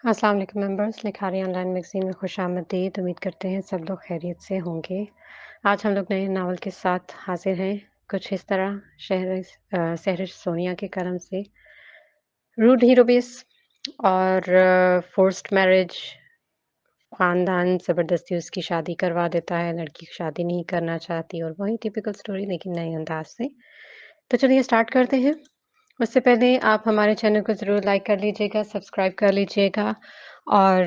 السلام علیکم ممبرس، لکھاری آن لائن میگزین میں خوش آمدید۔ امید کرتے ہیں سب لوگ خیریت سے ہوں گے۔ آج ہم لوگ نئے ناول کے ساتھ حاضر ہیں، کچھ اس طرح سحرش سونیا کے قلم سے روڈ ہیرو بیس اور فورسڈ میرج، خاندان زبردستی اس کی شادی کروا دیتا ہے، لڑکی شادی نہیں کرنا چاہتی، اور وہی ٹیپیکل سٹوری لیکن نئے انداز سے۔ تو چلیے سٹارٹ کرتے ہیں۔ اس سے پہلے آپ ہمارے چینل کو ضرور لائک کر لیجیے گا، سبسکرائب کر لیجیے گا، اور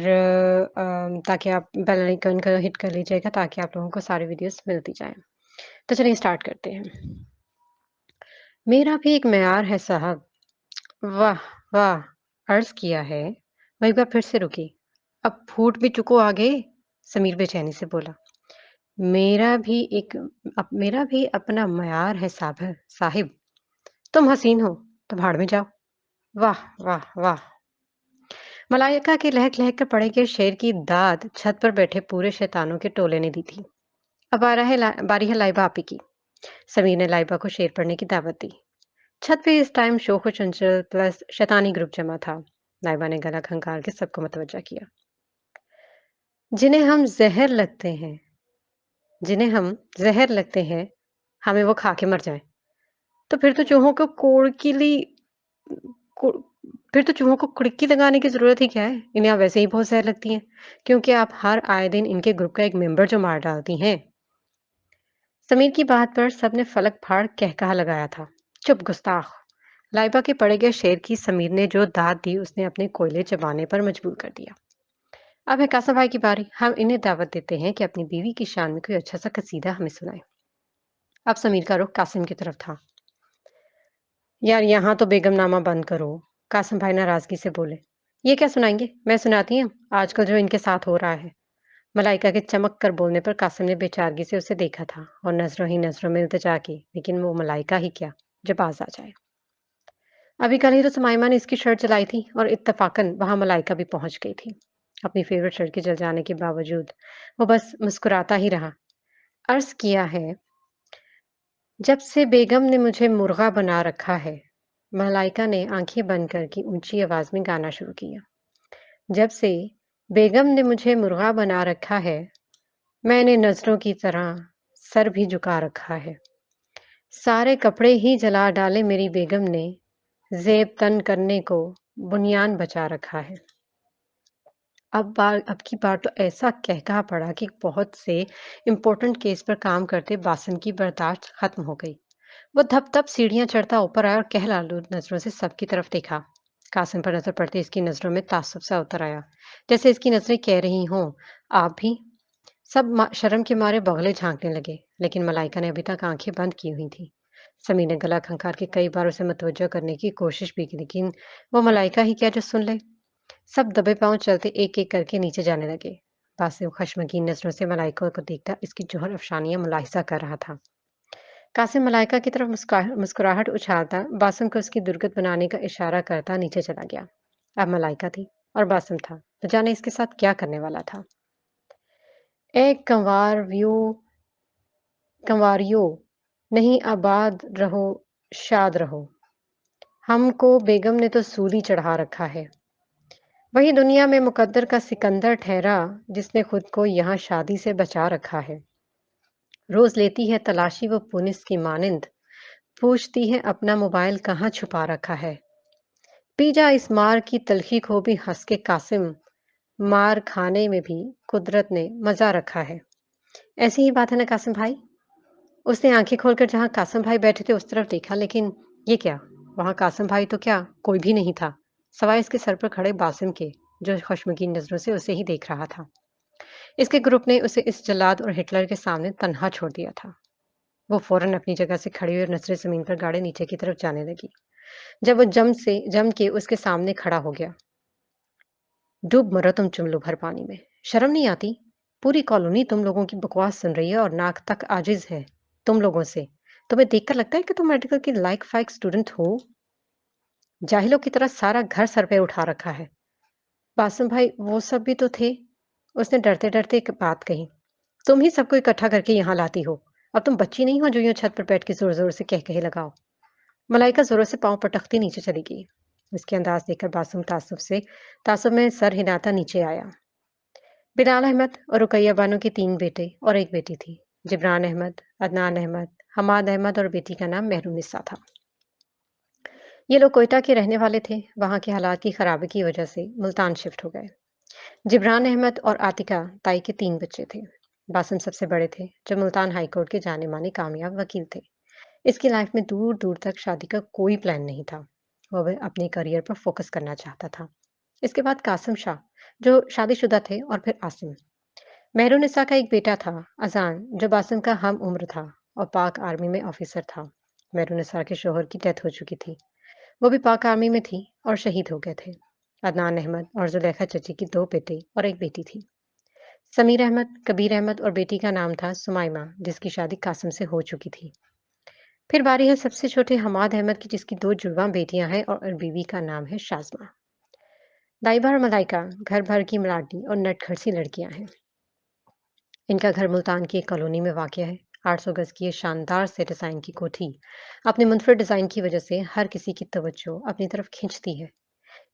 تاکہ آپ بیل آئیکن کا ہٹ کر لیجیے گا تاکہ آپ لوگوں کو ساری ویڈیوز ملتی جائیں۔ تو چلیے اسٹارٹ کرتے ہیں۔ میرا بھی ایک معیار ہے صاحب۔ واہ واہ، عرض کیا ہے۔ وہ ایک بار پھر سے رکی۔ اب پھوٹ بھی چکو آگے، سمیر بے چینی سے بولا۔ میرا بھی اپنا معیار ہے صاحب۔ تم حسین ہو تو بھاڑ میں جاؤ۔ واہ واہ واہ۔ ملائکہ کے لہک لہک کر پڑے گئے شیر کی داد چھت پر بیٹھے پورے شیطانوں کے ٹولے نے دی تھی۔ اب باری ہے لائبہ آپی کی۔ سمیر نے لائبہ کو شیر پڑھنے کی دعوت دی۔ چھت پہ اس ٹائم شوخ و چنچل پلس شیطانی گروپ جمع تھا۔ لائبہ نے گلا کھنکار کے سب کو متوجہ کیا۔ جنہیں ہم زہر لگتے ہیں ہمیں وہ کھا کے مر جائیں، تو پھر تو چوہوں کو کڑکی لگانے کی ضرورت ہی کیا ہے؟ انہیں آپ ویسے ہی بہت زہر لگتی ہیں، کیونکہ آپ ہر آئے دن ان کے گروپ کا ایک ممبر جو مار ڈالتی ہیں۔ سمیر کی بات پر سب نے فلک پھاڑ کہا لگایا تھا۔ چپ گستاخ۔ لائبہ کے پڑے گئے شیر کی سمیر نے جو داد دی اس نے اپنے کوئلے چبانے پر مجبور کر دیا۔ اب ہے قاسم بھائی کی باری۔ ہم انہیں دعوت دیتے ہیں کہ اپنی بیوی کی شان میں کوئی اچھا سا قصیدہ ہمیں سنائے۔ اب سمیر کا رخ قاسم کی طرف تھا۔ یار یہاں تو بیگم نامہ بند کرو، قاسم بھائی ناراضگی سے بولے۔ یہ کیا سنائیں گے؟ میں سناتی ہوں آج کل جو ان کے ساتھ ہو رہا ہے۔ ملائکہ کے چمک کر بولنے پر قاسم نے بے چارگی سے اسے دیکھا تھا اور نظروں میں التجا کی، لیکن وہ ملائکہ ہی کیا جو باز آ جائے۔ ابھی کل ہی تو سمائمہ نے اس کی شرٹ جلائی تھی اور اتفاقاً وہاں ملائکہ بھی پہنچ گئی تھی۔ اپنی فیورٹ شرٹ کے جل جانے کے باوجود وہ بس مسکراتا ہی رہا۔ عرض کیا ہے، جب سے بیگم نے مجھے مرغا بنا رکھا ہے، ملائکہ نے آنکھیں بند کر کے اونچی آواز میں گانا شروع کیا۔ جب سے بیگم نے مجھے مرغا بنا رکھا ہے، میں نے نظروں کی طرح سر بھی جھکا رکھا ہے۔ سارے کپڑے ہی جلا ڈالے میری بیگم نے، زیب تن کرنے کو بنیان بچا رکھا ہے۔ اب کی بار تو ایسا کہا پڑا کہ بہت سے امپورٹنٹ کیس پر کام کرتے باسم کی برداشت ختم ہو گئی۔ وہ دھپ دھپ سیڑھیاں چڑھتا اوپر آیا اور کہلآلود نظروں سے سب کی طرف دیکھا۔ قاسم پر نظر پڑتے اس کی نظروں میں تعصب سا اتر آیا، جیسے اس کی نظریں کہہ رہی ہوں آپ بھی۔ سب شرم کے مارے بغلے جھانکنے لگے، لیکن ملائکہ نے ابھی تک آنکھیں بند کی ہوئی تھی۔ سمیر نے گلا کھنکار کے کئی بار اسے متوجہ کرنے کی کوشش بھی کی، لیکن وہ ملائکہ ہی کیا جو سن لے۔ سب دبے پاؤں چلتے ایک ایک کر کے نیچے جانے لگے۔ باسم خشمگین نظروں سے ملائکہ کو دیکھتا اس کی جوہر افشانیاں ملاحظہ کر رہا تھا۔ قاسم ملائکہ کی طرف مسکراہٹ اچھالتا باسم کو اس کی درگت بنانے کا اشارہ کرتا نیچے چلا گیا۔ اب ملائکہ تھی اور باسم تھا، تو جانے اس کے ساتھ کیا کرنے والا تھا۔ اے کنواریو، نہیں آباد رہو شاد رہو، ہم کو بیگم نے تو سولی چڑھا رکھا ہے۔ وہی دنیا میں مقدر کا سکندر ٹھہرا جس نے خود کو یہاں شادی سے بچا رکھا ہے۔ روز لیتی ہے تلاشی وہ پولیس کی مانند، پوچھتی ہے اپنا موبائل کہاں چھپا رکھا ہے۔ پی جا اس مار کی تلخی کو بھی ہنس کے قاسم، مار کھانے میں بھی قدرت نے مزہ رکھا ہے۔ ایسی ہی بات ہے نا قاسم بھائی؟ اس نے آنکھیں کھول کر جہاں قاسم بھائی بیٹھے تھے اس طرف دیکھا، لیکن یہ کیا، وہاں قاسم بھائی تو کیا کوئی بھی نہیں تھا سوائے اس کے سر پر کھڑے باسم کے، جو خشمگین نظروں سے اسے ہی دیکھ رہا تھا۔ اس کے گروپ نے اسے اس جلاد اور ہٹلر کے سامنے تنہا چھوڑ دیا تھا۔ وہ فوراً اپنی جگہ سے کھڑی ہوئی اور نظریں زمین پر گاڑے نیچے کی طرف جانے لگی۔ جب وہ جم کے اس کے سامنے کھڑا ہو گیا۔ ڈوب مرو تم چملو بھر پانی میں، شرم نہیں آتی؟ پوری کالونی تم لوگوں کی بکواس سن رہی ہے اور ناک تک عاجز ہے تم لوگوں سے۔ تمہیں دیکھ کر لگتا ہے کہ تم میڈیکل کی لائق فائق اسٹوڈنٹ ہو؟ جاہلوں کی طرح سارا گھر سر پہ اٹھا رکھا ہے۔ باسم بھائی وہ سب بھی تو تھے، اس نے ڈرتے ڈرتے ایک بات کہی۔ تم ہی سب کو اکٹھا کر کے یہاں لاتی ہو، اب تم بچی نہیں ہو جو یوں چھت پر بیٹھ کے زور زور سے کہے لگاؤ۔ ملائکہ زوروں سے پاؤں پٹکتی نیچے چلی گئی۔ उसके अंदाज देखकर बासुम तासुब में सर हिलाता नीचे आया। बिलाल अहमद और रुकैया बानो के 3 बेटे और 1 बेटी थी। जिब्रान अहमद, अदनान अहमद, हमाद अहमद और बेटी का नाम मेहरुनिसा था। ये लोग कोयटा के रहने वाले थे। वहां के हालात की खराबी की वजह से मुल्तान शिफ्ट हो गए। जिब्रान अहमद और आतिका ताई के 3 बच्चे थे। बासिम सबसे बड़े थे, जो मुल्तान हाईकोर्ट के जाने माने कामयाब वकील थे। इसकी लाइफ में दूर दूर तक शादी का कोई प्लान नहीं था। वह अपने करियर पर फोकस करना चाहता था। इसके बाद कासिम शाह, जो शादीशुदा थे, और फिर आसिम। मेहरुनिसा का एक बेटा था, अजान, जो बासिम का हम उम्र था और पाक आर्मी में ऑफिसर था। मेहरुनिसा के शोहर की डेथ हो चुकी थी। वो भी पाक आर्मी में थी और शहीद हो गए थे। अदनान अहमद और जुलेखा चची की 2 बेटे और 1 बेटी थी। समीर अहमद, कबीर अहमद और बेटी का नाम था सुमाइमा, जिसकी शादी कासिम से हो चुकी थी। फिर बारी है सबसे छोटे हमाद अहमद की, जिसकी 2 जुड़वा बेटियां हैं और बीवी का नाम है शाज़मा। दाइबा और मलाइका घर भर की मलाटी और नटखट सी लड़कियां हैं। इनका घर मुल्तान की एक कॉलोनी में वाक़ है। 800 गज की ये शानदार से डिज़ाइन की कोठी अपने मुनफरद डिज़ाइन की वजह से हर किसी की तवज्जो अपनी तरफ खींचती है।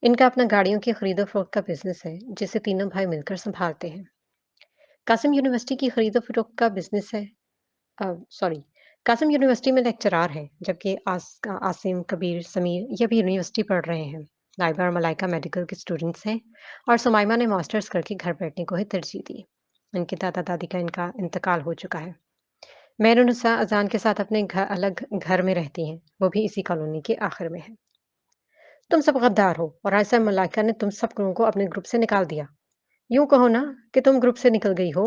इनका अपना गाड़ियों की खरीदो-फरोख्त का बिज़नेस है, जिसे तीनों भाई मिलकर सँभालते हैं। कासिम यूनिवर्सिटी की खरीदो-फरोख्त का बिज़नेस है। सॉरी, कासिम यूनिवर्सिटी में लेक्चरार हैं, जबकि आसिम, कबीर, समीर ये भी यूनिवर्सिटी पढ़ रहे हैं। लाइबा और मलाइका मेडिकल के स्टूडेंट्स हैं और सुमाइमा ने मास्टर्स करके घर बैठने को ही तरजीह दी। इनके दादा-दादी का इनका इंतकाल हो चुका है। मेहरुनिसा अज़ान के साथ अपने अलग घर में रहती हैं, वो भी इसी कॉलोनी के आखिर में है। तुम सब गद्दार हो और आयशा मलाइका ने तुम सब लोगों को अपने ग्रुप से निकाल दिया। यूं कहो ना कि तुम ग्रुप से निकल गई हो।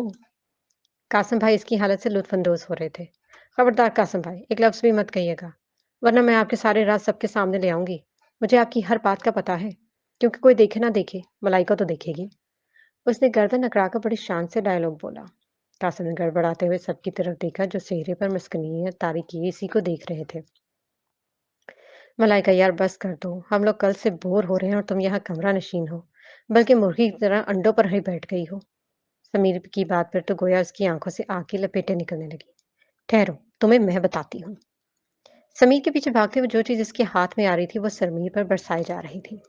कासिम भाई इसकी हालत से लुत्फानंदोज हो रहे थे। खबरदार कासिम भाई, एक लफ्ज भी मत कहिएगा, वरना मैं आपके सारे राज सबके सामने ले आऊंगी। मुझे आपकी हर बात का पता है, क्योंकि कोई देखे ना देखे, मलाइका तो देखेगी। उसने गर्दन अकड़ाकर बड़ी शान से डायलॉग बोला। कासिम ने गड़बड़ाते हुए सबकी तरफ देखा, जो चेहरे पर मुस्कुराहट तारी किए इसी को देख रहे थे। मलाइका, यार बस कर दो, हम लोग कल से बोर हो रहे हैं और तुम यहाँ कमरा नशीन हो, बल्कि मुर्गी की तरह अंडों पर ही बैठ गई हो। समीर की बात पर तो गोया उसकी आंखों से आग की लपेटें निकलने लगी। ठहरो, तुम्हें मैं बताती हूँ। समीर के पीछे भागते हुए जो चीज इसके हाथ में आ रही थी, वो समीर पर बरसाई जा रही थी।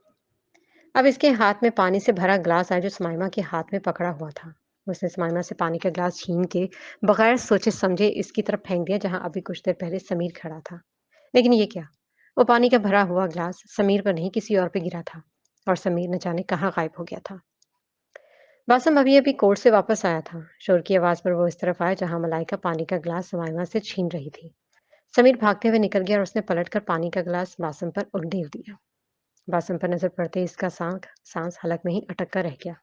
अब इसके हाथ में पानी से भरा ग्लास आया, जो स्माइमा के हाथ में पकड़ा हुआ था। उसने स्माइमा से पानी का ग्लास छीन के बगैर सोचे समझे इसकी तरफ फेंक दिया, जहां अभी कुछ देर पहले समीर खड़ा था। लेकिन ये क्या, वो पानी का भरा हुआ ग्लास समीर पर नहीं, किसी और पे गिरा था और समीर न जाने कहाँ गायब हो गया था। बासम अभी अभी कोर्ट से वापस आया था। शोर की आवाज पर वो इस तरफ आया, जहां मलाइका पानी का ग्लास समाइमा से छीन रही थी। समीर भागते हुए निकल गया और उसने पलटकर पानी का गिलास बासम पर उंडेल दिया। बासम पर नजर पड़ते ही इसका सांस हलक में ही अटक कर रह गया।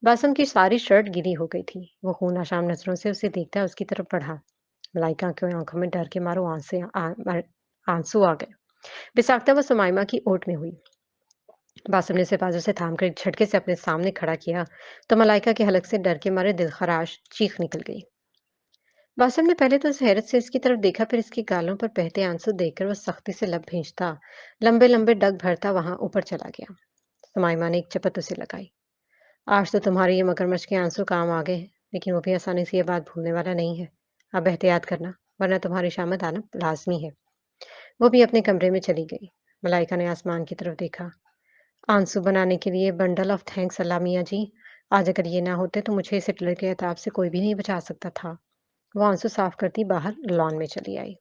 बासम की सारी शर्ट गीली हो गई थी। वो खून आशाम नजरों से उसे देखता उसकी तरफ बढ़ा। मलाइका की आंखों में डर के मारो आंसू आ गए। बिसाकता वो सुमाइमा की ओट में हुई। बासम ने उसे बाजू से थामकर एक झटके से अपने सामने खड़ा किया, तो मलाइका के हलक से डर के मारे दिलखराश चीख निकल गई। बासम ने पहले तो उस हैरत से इसकी तरफ देखा, फिर इसके गालों पर बहते आंसू देखकर वो सख्ती से लब भींचता, लंबे लंबे डग भरता वहां ऊपर चला गया। सुमाइमा ने एक चपत उसे लगाई। आज तो तुम्हारे ये मगरमच्छ के आंसू काम आ गए हैं, लेकिन वो भी आसानी से ये बात भूलने वाला नहीं है। अब एहतियात करना, वरना तुम्हारी शामत आना लाजमी है। वो भी अपने कमरे में चली गई। मलाइका ने आसमान की तरफ देखा। आंसू बनाने के लिए बंडल ऑफ थैंक्स अल्लाह मियाँ जी। आज अगर ये ना होते तो मुझे इस हिटलर के अताब से कोई भी नहीं बचा सकता था। वो आंसू साफ करती बाहर लॉन में चली आई।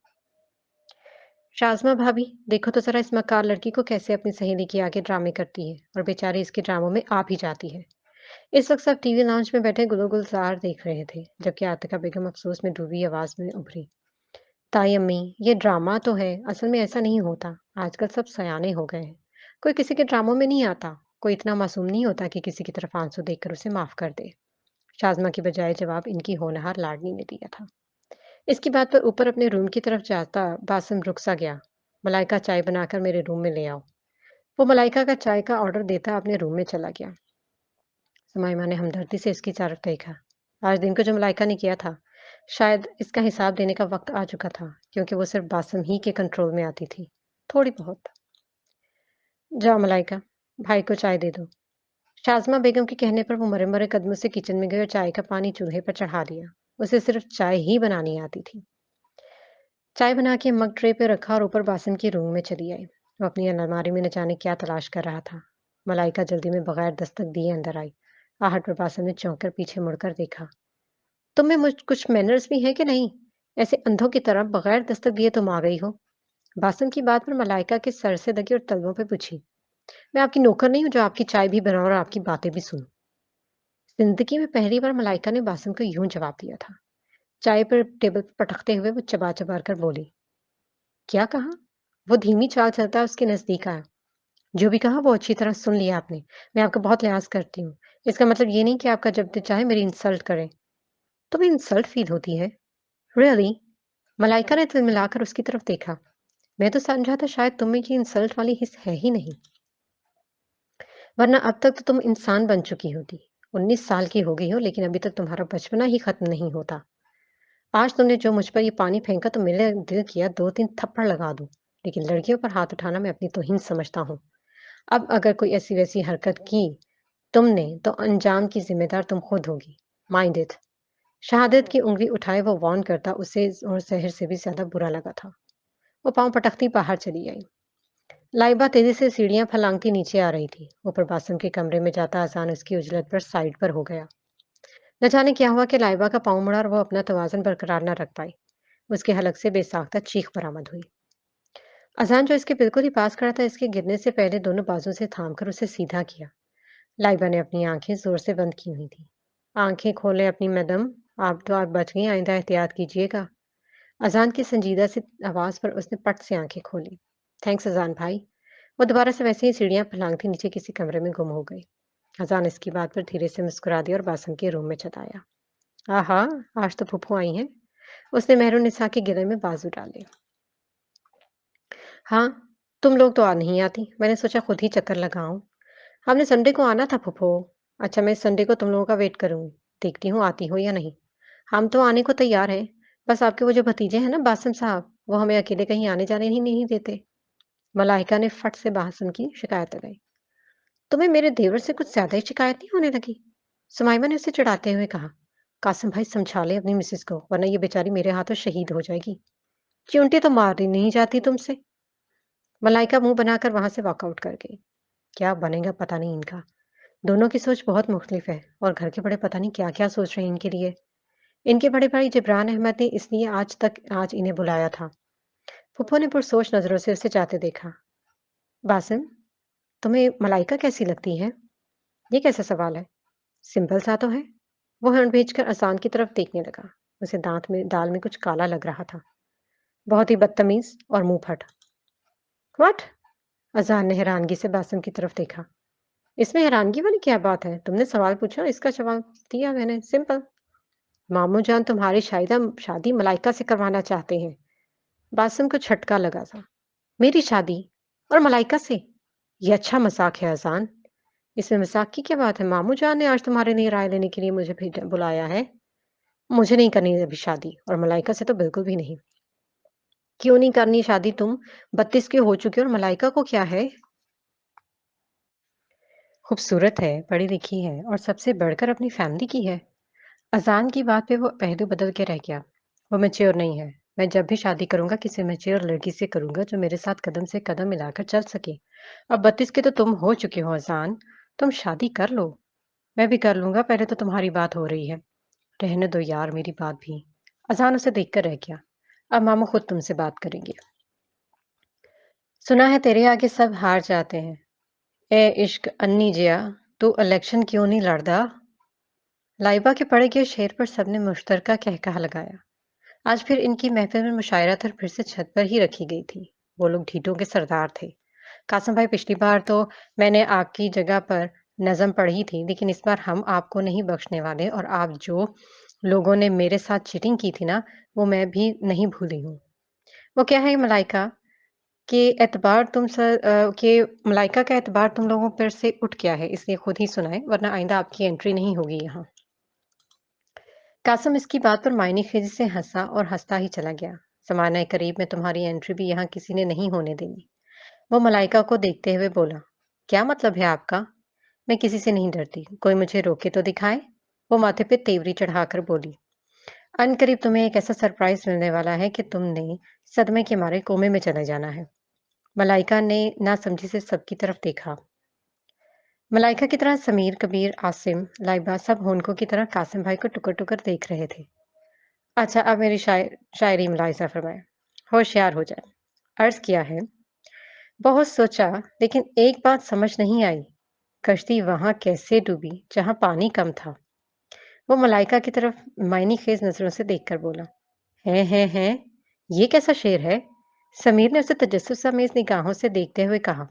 शाज़मा भाभी, देखो तो जरा इस मक्कार लड़की को कैसे अपनी सहेली के आगे ड्रामे करती है और बेचारी इसके ड्रामों में आ भी जाती है। इस वक्त सब टीवी लॉन्च में बैठे गुलो गुलजार देख रहे थे, जबकि आतिका बेगम अफसोस में डूबी आवाज में उभरी। ताई अम्मी, ये ड्रामा तो है, असल में ऐसा नहीं होता। आजकल सब सयाने हो गए हैं। कोई किसी के ड्रामों में नहीं आता। कोई इतना मासूम नहीं होता कि किसी की तरफ आंसू देखकर उसे माफ कर दे। शाज़मा की बजाय जवाब इनकी होनहार लाडली ने दिया था। इसकी बात पर ऊपर अपने रूम की तरफ जाता बासिम रुक सा गया। मलाइका, चाय बनाकर मेरे रूम में ले आओ। वो मलाइका का चाय का ऑर्डर देता अपने रूम में चला गया। सुमाइमा ने हमदर्दी से इसकी तरफ देखा। आज दिन को जो मलाइका ने किया था, शायद इसका हिसाब देने का वक्त आ चुका था, क्योंकि वो सिर्फ बासिम ही के कंट्रोल में आती थी, थोड़ी बहुत। जाओ मलाइका, भाई को चाय दे दो। शाज़मा बेगम के कहने पर वो मरे मरे कदमों से किचन में गई और चाय का पानी चूल्हे पर चढ़ा दिया। उसे सिर्फ चाय ही बनानी आती थी। चाय बना के मग ट्रे पे रखा और ऊपर बासिम के रूम में चली आई। وہ اپنی الماری میں نہ جانے کیا تلاش کر رہا تھا۔ ملائکہ جلدی میں بغیر دستک دیے اندر آئی۔ آہٹ پر باسم نے چونک کر پیچھے مڑ کر دیکھا۔ تم میں مجھ کچھ مینرز بھی ہیں کہ نہیں؟ ایسے اندھوں کی طرح بغیر دستک دیے تم آ گئی ہو۔ باسم کی بات پر ملائکہ کے سر سے لگی اور تلووں پہ پوچھی، میں آپ کی نوکر نہیں ہوں جو آپ کی چائے بھی بناؤں اور آپ کی باتیں بھی سنوں؟ زندگی میں پہلی بار ملائکہ نے باسم کو یوں جواب دیا تھا۔ چائے پر ٹیبل پر پٹکتے ہوئے وہ چبا چبا کر بولی، کیا کہا؟ وہ دھیمی چال چلتا اس کے نزدیک آیا۔ جو بھی کہا وہ اچھی طرح سن لیا آپ نے۔ میں آپ کا بہت لحاظ کرتی ہوں۔ اس کا مطلب یہ نہیں کہ آپ کا جب دل چاہے میری انسلٹ کریں۔ تمہیں انسلٹ فیل ہوتی ہے؟ ریئلی؟ ملائکہ نے دل ملا کر اس کی طرف دیکھا۔ میں تو سمجھا تھا شاید تم میں یہ انسلٹ والی حص ہے ہی نہیں، ورنہ اب تک تو تم انسان بن چکی ہوتی۔ 19 سال کی ہو گئی ہو لیکن ابھی تک تمہارا بچپنا ہی ختم نہیں ہوتا۔ آج تم نے جو مجھ پر یہ پانی پھینکا تو میرے دل کیا 2 3 تھپڑ لگا دوں، لیکن لڑکیوں پر ہاتھ اٹھانا میں اپنی توہین سمجھتا ہوں۔ اب اگر کوئی ایسی ویسی حرکت کی تم نے تو انجام کی ذمہ دار تم خود ہوگی۔ Mind it. شہادت کی انگلی اٹھائے وہ وارن کرتا اسے اور زہر سے بھی زیادہ برا لگا تھا۔ وہ پاؤں پٹکتی باہر چلی آئی۔ لائبہ تیزی سے سیڑھیاں پھلانگتی نیچے آ رہی تھی۔ اوپر باسم کے کمرے میں جاتا آسان اس کی اجلت پر سائڈ پر ہو گیا۔ نہ جانے کیا ہوا کہ لائبہ کا پاؤں مڑا اور وہ اپنا توازن برقرار نہ رکھ پائی۔ اس کے حلق سے بے ساختہ چیخ برآمد ہوئی۔ اذان جو اس کے بالکل ہی پاس کھڑا تھا اس کے گرنے سے پہلے دونوں بازو سے تھام کر اسے سیدھا کیا۔ لائبہ نے اپنی آنکھیں زور سے بند کی ہوئی تھی۔ آنکھیں کھولیں اپنی میڈم، آپ بچ گئی، آئندہ احتیاط کیجیے گا۔ اذان کی سنجیدہ سی آواز پر اس نے پٹ سے آنکھیں کھولی۔ تھینکس اذان بھائی۔ وہ دوبارہ سے ویسے ہی سیڑھیاں پھلانگتی نیچے کسی کمرے میں گم ہو گئی۔ اذان اس کی بات پر دھیرے سے مسکرا دیا اور باسم کے روم میں چلایا۔ آہا، آج تو پھپھو آئی ہیں۔ اس نے مہر النساء کے گلے میں بازو ڈالے۔ ہاں، تم لوگ تو نہیں آتی، میں نے سوچا خود ہی چکر لگاؤں۔ ہم نے سنڈے کو آنا تھا پھپھو۔ اچھا میں سنڈے کو تم لوگوں کا ویٹ کروں، دیکھتی ہوں آتی ہو یا نہیں۔ ہم تو آنے کو تیار ہیں، بس آپ کے وہ جو بھتیجے ہیں نا باسم صاحب، وہ ہمیں اکیلے کہیں آنے جانے ہی نہیں دیتے۔ ملائکہ نے فٹ سے باسم کی شکایت لگائی۔ تمہیں میرے دیور سے کچھ زیادہ ہی شکایت نہیں ہونے لگی؟ سمائمہ نے اسے چڑھاتے ہوئے کہا۔ قاسم بھائی سمجھا لے اپنی مسز کو، ورنہ یہ بیچاری میرے ہاتھوں شہید ہو جائے گی۔ چونٹی تو ماری نہیں جاتی تم سے۔ ملائکہ منہ بنا کر وہاں سے واک آؤٹ کر گئی۔ کیا بنے گا پتہ نہیں ان کا۔ دونوں کی سوچ بہت مختلف ہے اور گھر کے بڑے پتہ نہیں کیا کیا سوچ رہے ہیں ان کے لیے۔ ان کے بڑے بھائی جبران احمد نے اس لیے آج انہیں بلایا تھا۔ پھپھو نے پرسوچ نظروں سے اسے جاتے دیکھا۔ باسم، تمہیں ملائکہ کیسی لگتی ہے؟ یہ کیسا سوال ہے؟ سمپل سا تو ہے۔ وہ ہنڈ بھیج کر اذان کی طرف دیکھنے لگا۔ اسے دال میں کچھ کالا لگ رہا تھا۔ بہت ہی بدتمیز اور منہ پھٹ۔ واٹ؟ اذان نے حیرانگی سے باسم کی طرف دیکھا۔ اس میں حیرانگی والی کیا بات ہے؟ تم نے سوال پوچھا، اس کا جواب دیا میں نے، سمپل۔ ماموں جان تمہاری شادی ملائکہ سے کروانا چاہتے ہیں۔ باسم کو جھٹکا لگا تھا۔ میری شادی اور ملائکہ سے؟ یہ اچھا مذاق ہے اذان۔ اس میں مذاق کی کیا بات ہے؟ ماموں جان نے آج تمہارے لیے رائے لینے کے لیے مجھے بلایا ہے۔ مجھے نہیں کرنی ابھی شادی، اور ملائکہ سے تو بالکل بھی نہیں۔ کیوں نہیں کرنی شادی؟ تم 32 کے ہو چکے اور ملائکہ کو کیا ہے؟ خوبصورت ہے، پڑھی لکھی ہے اور سب سے بڑھ کر اپنی فیملی کی ہے۔ اذان کی بات پہ وہ پہلو بدل کے رہ گیا۔ وہ میچور نہیں ہے۔ میں جب بھی شادی کروں گا کسی میچور لڑکی سے کروں گا جو میرے ساتھ قدم سے قدم ملا کر چل سکے۔ اب 32 کے تو تم ہو چکے ہو اذان، تم شادی کر لو۔ میں بھی کر لوں گا، پہلے تو تمہاری بات ہو رہی ہے۔ رہنے دو یار میری بات بھی۔ اذان اسے دیکھ کر رہ گیا۔ اب ماموں خود تم سے بات کریں گے۔ سنا ہے تیرے آگے سب ہار جاتے ہیں۔ اے عشق انی جیا، تو الیکشن کیوں نہیں لڑدا؟ لائبہ کے پڑھے گئے شعر پر سب نے مشترکہ کہکہا لگایا۔ آج پھر ان کی محفل میں مشاعرت اور پھر سے چھت پر ہی رکھی گئی تھی۔ وہ لوگ ڈھیٹوں کے سردار تھے۔ قاسم بھائی پچھلی بار تو میں نے آپ کی جگہ پر نظم پڑھی تھی، لیکن اس بار ہم آپ کو نہیں بخشنے والے، اور آپ جو لوگوں نے میرے ساتھ چیٹنگ کی تھی نا، وہ میں بھی نہیں بھولی ہوں۔ وہ کیا ہے ملائکہ کہ ملائکہ کا اعتبار تم لوگوں پر سے اٹھ گیا ہے، اس لیے خود ہی سنائے، ورنہ آئندہ آپ کی انٹری نہیں ہوگی یہاں۔ قاسم اس کی بات پر معنی خیزی سے ہنسا اور ہنستا ہی چلا گیا۔ زمانہ قریب میں تمہاری انٹری بھی یہاں کسی نے نہیں ہونے دینی۔ وہ ملائکہ کو دیکھتے ہوئے بولا، کیا مطلب ہے آپ کا؟ میں کسی سے نہیں ڈرتی، کوئی مجھے روکے تو دکھائے۔ وہ ماتھے پہ تیوری چڑھا کر بولی، ان قریب تمہیں ایک ایسا سرپرائز ملنے والا ہے کہ تم نے صدمے کے مارے کومے میں چلے جانا ہے۔ मलाइका ने नासमझी से सबकी तरफ देखा। मलाइका की तरह समीर, कबीर, आसिम, लाइबा सब होनको की तरह कासिम भाई को टुकर-टुकर देख रहे थे। अच्छा, अब मेरी शायरी मुलाहिज़ा फरमाएँ। होशियार हो जाए। अर्ज़ किया है, बहुत सोचा लेकिन एक बात समझ नहीं आई, कश्ती वहाँ कैसे डूबी जहाँ पानी कम था? वो मलाइका की तरफ मायनी खेज नज़रों से देखकर बोला, हैं, ये कैसा शेर है? समीर ने उसे तजस्सुस आमेज़ निगाहों से देखते हुए कहा,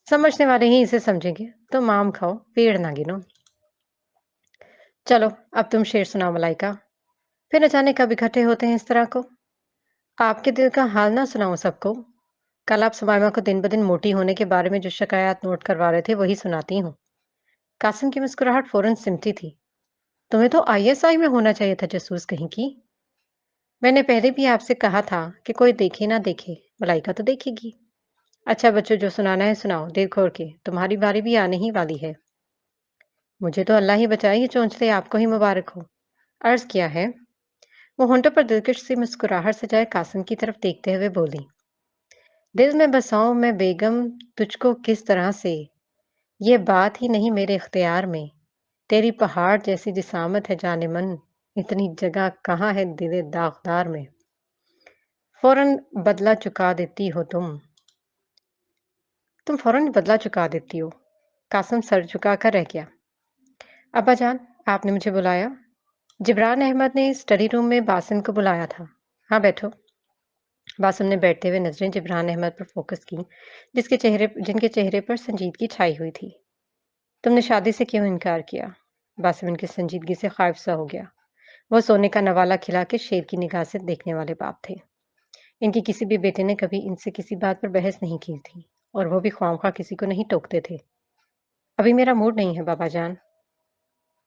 समझने वाले ही इसे समझेंगे, तुम आम खाओ, पेड़ ना गिनो। चलो, अब तुम शेर सुनाओ मलाइका। फिर न जाने कब इकट्ठे होते हैं इस तरह को। आपके दिल का हाल ना सुनाऊं सबको। कल आप सुमाइमा को दिन ब दिन मोटी होने के बारे में जो शिकायत नोट करवा रहे थे वही सुनाती हूँ। कासिम की मुस्कुराहट फौरन सिमटी थी। तुम्हें तो आईएसआई में होना चाहिए था जासूस कहीं की। मैंने पहले भी आपसे कहा था कि कोई देखे ना देखे, मलाइका तो देखेगी। अच्छा बच्चों, जो सुनाना है सुनाओ, दिल खोल के, तुम्हारी बारी भी आने ही वाली है। मुझे तो अल्लाह ही बचाए, ये चोंचले आपको ही मुबारक हो। अर्ज किया है। वो होंठों पर दिलकश सी मुस्कुराहट सजाए कासिम की तरफ देखते हुए बोली, दिल में बसाऊं मैं बेगम तुझको किस तरह से, ये बात ही नहीं मेरे इख्तियार में। तेरी पहाड़ जैसी जिसामत है जाने मन, इतनी जगह कहाँ है दिले दागदार में। फौरन बदला चुका देती हो तुम फौरन बदला चुका देती हो। कासिम सर झुकाकर रह गया। अब्बा जान, आपने मुझे बुलाया? जिब्रान अहमद ने स्टडी रूम में बासिम को बुलाया था। हाँ बैठो। बासिम ने बैठते हुए नजरें जिब्रान अहमद पर फोकस की, जिनके चेहरे पर संजीदगी छाई हुई थी। तुमने शादी से क्यों इनकार किया? बासिम इनकी संजीदगी से खाइफ सा हो गया। वो सोने का नवाला खिला के शेर की निगाह से देखने वाले बाप थे। इनकी किसी भी बेटे ने कभी इनसे किसी बात पर बहस नहीं की थी, और वो भी ख्वामख्वाह किसी को नहीं टोकते थे। अभी मेरा मूड नहीं है बाबा जान।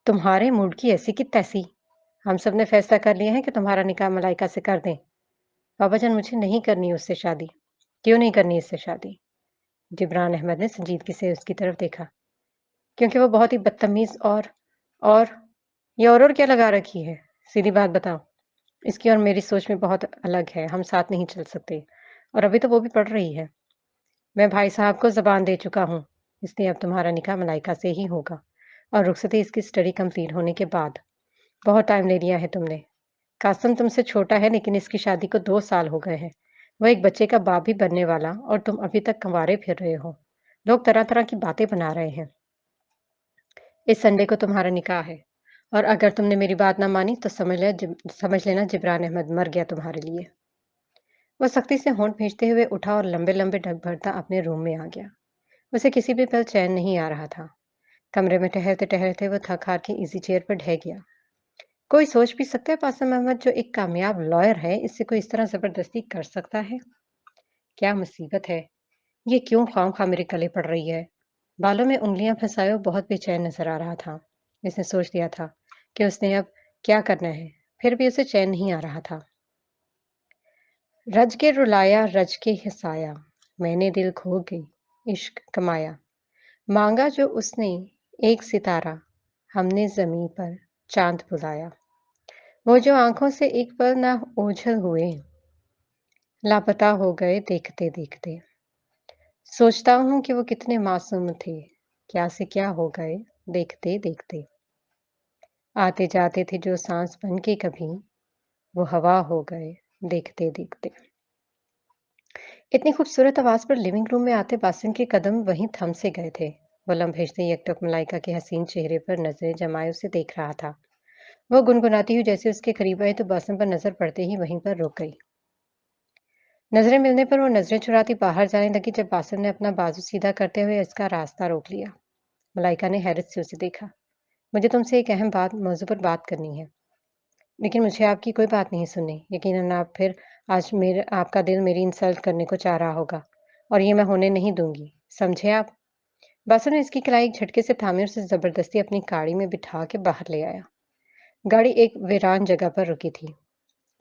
तुम्हारे मूड की ऐसी की तैसी। हम सब ने फैसला कर लिया है कि तुम्हारा निकाह मलाइका से कर दें। बाबा जान, मुझे नहीं करनी उससे शादी। क्यों नहीं करनी इससे शादी? जिब्रान अहमद ने संजीदगी से उसकी तरफ देखा। क्योंकि वो बहुत ही बदतमीज और ये और क्या लगा रखी है? सीधी बात बताओ। इसकी और मेरी सोच में बहुत अलग है, हम साथ नहीं चल सकते। और अभी तो वो भी पढ़ रही है। मैं भाई साहब को ज़बान दे चुका हूँ, इसलिए अब तुम्हारा निकाह मलाइका से ही होगा, और रुखसती इसकी स्टडी कंप्लीट होने के बाद। बहुत टाइम ले लिया है तुमने। कासिम तुमसे छोटा है, लेकिन इसकी शादी को 2 साल हो गए हैं। वो एक बच्चे का बाप भी बनने वाला, और तुम अभी तक कंवारे फिर रहे हो। लोग तरह-तरह की बातें बना रहे हैं। इस संडे को तुम्हारा निकाह है, और अगर तुमने मेरी बात ना मानी तो समझ लेना जिब्रान अहमद मर गया तुम्हारे लिए। वह सख्ती से होंठ भींचते हुए उठा और लंबे-लंबे ढक भरता अपने रूम में आ गया। उसे किसी भी पल चैन नहीं आ रहा था। कमरे में टहलते-टहलते वो थक-हार के इज़ी चेयर पर ढह गया। कोई सोच भी सकता है कासिम अहमद जो एक कामयाब लॉयर है, इससे कोई इस तरह ज़बरदस्ती कर सकता है? क्या मुसीबत है! ये क्यों ख़्वाम-ख़्वाह मेरे गले पड़ रही है? बालों में उँगलियाँ फँसाए वो बहुत बेचैन नज़र आ रहा था। इसने सोच लिया था कि उसने अब क्या करना है, फिर भी उसे चैन नहीं आ रहा था। रज के रुलाया, रज के हँसाया, मैंने दिल खो गई, इश्क कमाया। माँगा जो उसने एक सितारा, हमने ज़मीं पर चाँद बुलाया। वो जो आँखों से एक पल ना ओझल हुए, लापता हो गए देखते-देखते। सोचता हूँ कि वो कितने मासूम थे, क्या से क्या हो गए देखते-देखते। आते जाते थे जो सांस बन के कभी, वो हवा हो गए देखते-देखते। इतनी खूबसूरत आवाज़ पर लिविंग रूम में आते बासिम के कदम वहीं थम से गए थे। वो लम्हे एकटक मलाइका के हसीन चेहरे पर नजरें जमाए उसे देख रहा था। वो गुनगुनाती हुई जैसे उसके करीब आई तो बासिम पर नजर पड़ते ही वहीं पर रुक गई। नजरें मिलने पर वो नजरें चुराती बाहर जाने लगी जब बासिम ने अपना बाजू सीधा करते हुए इसका रास्ता रोक लिया। मलाइका ने हैरत से उसे देखा। मुझे तुमसे एक अहम मौजू पर बात करनी है, लेकिन मुझे आपकी कोई बात नहीं सुननी। यकीनन आप फिर आज मेरे आपका दिल मेरी इंसल्ट करने को चाह रहा होगा, और ये मैं होने नहीं दूंगी। समझे आप? बासु ने इसकी कलाई एक झटके से थामी और उसे जबरदस्ती अपनी गाड़ी में बिठा के बाहर ले आया। गाड़ी एक वीरान जगह पर रुकी थी।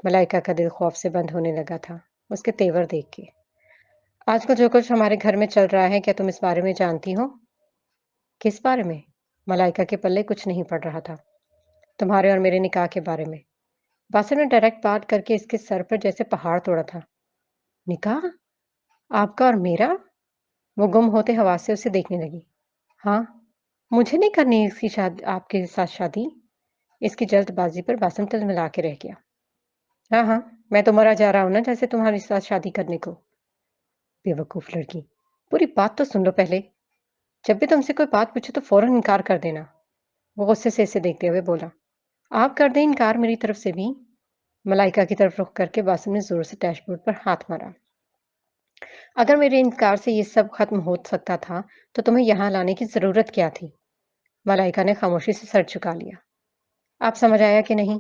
मलाइका का दिल खौफ से बंद होने लगा था, उसके तेवर देख के। आजकल जो कुछ हमारे घर में चल रहा है, क्या तुम इस बारे में जानती हो? किस बारे में? मलाइका के पल्ले कुछ नहीं पड़ रहा था। तुम्हारे और मेरे निकाह के बारे में। बासु ने डायरेक्ट बात करके इसके सर पर जैसे पहाड़ तोड़ा था। निकाह? آپ کا اور میرا؟ وہ گم ہوتے حواس سے اسے دیکھنے لگی۔ ہاں، مجھے نہیں کرنی اس کی شادی، آپ کے ساتھ شادی۔ اس کی جلد بازی پر باسم ملا کے رہ گیا۔ ہاں ہاں، میں تو مرا جا رہا ہوں نا جیسے تمہارے ساتھ شادی کرنے کو۔ بے وقوف لڑکی، پوری بات تو سن لو پہلے۔ جب بھی تم سے کوئی بات پوچھے تو فوراً انکار کر دینا۔ وہ غصے سے اسے دیکھتے ہوئے بولا۔ آپ کر دیں انکار میری طرف سے بھی۔ ملائکہ کی طرف رخ کر کے باسم نے زور سے ڈیش بورڈ پر ہاتھ مارا۔ اگر میرے انکار سے یہ سب ختم ہو سکتا تھا تو تمہیں یہاں لانے کی ضرورت کیا تھی؟ ملائکہ نے خاموشی سے سر جھکا لیا۔ آپ سمجھ آیا کہ نہیں؟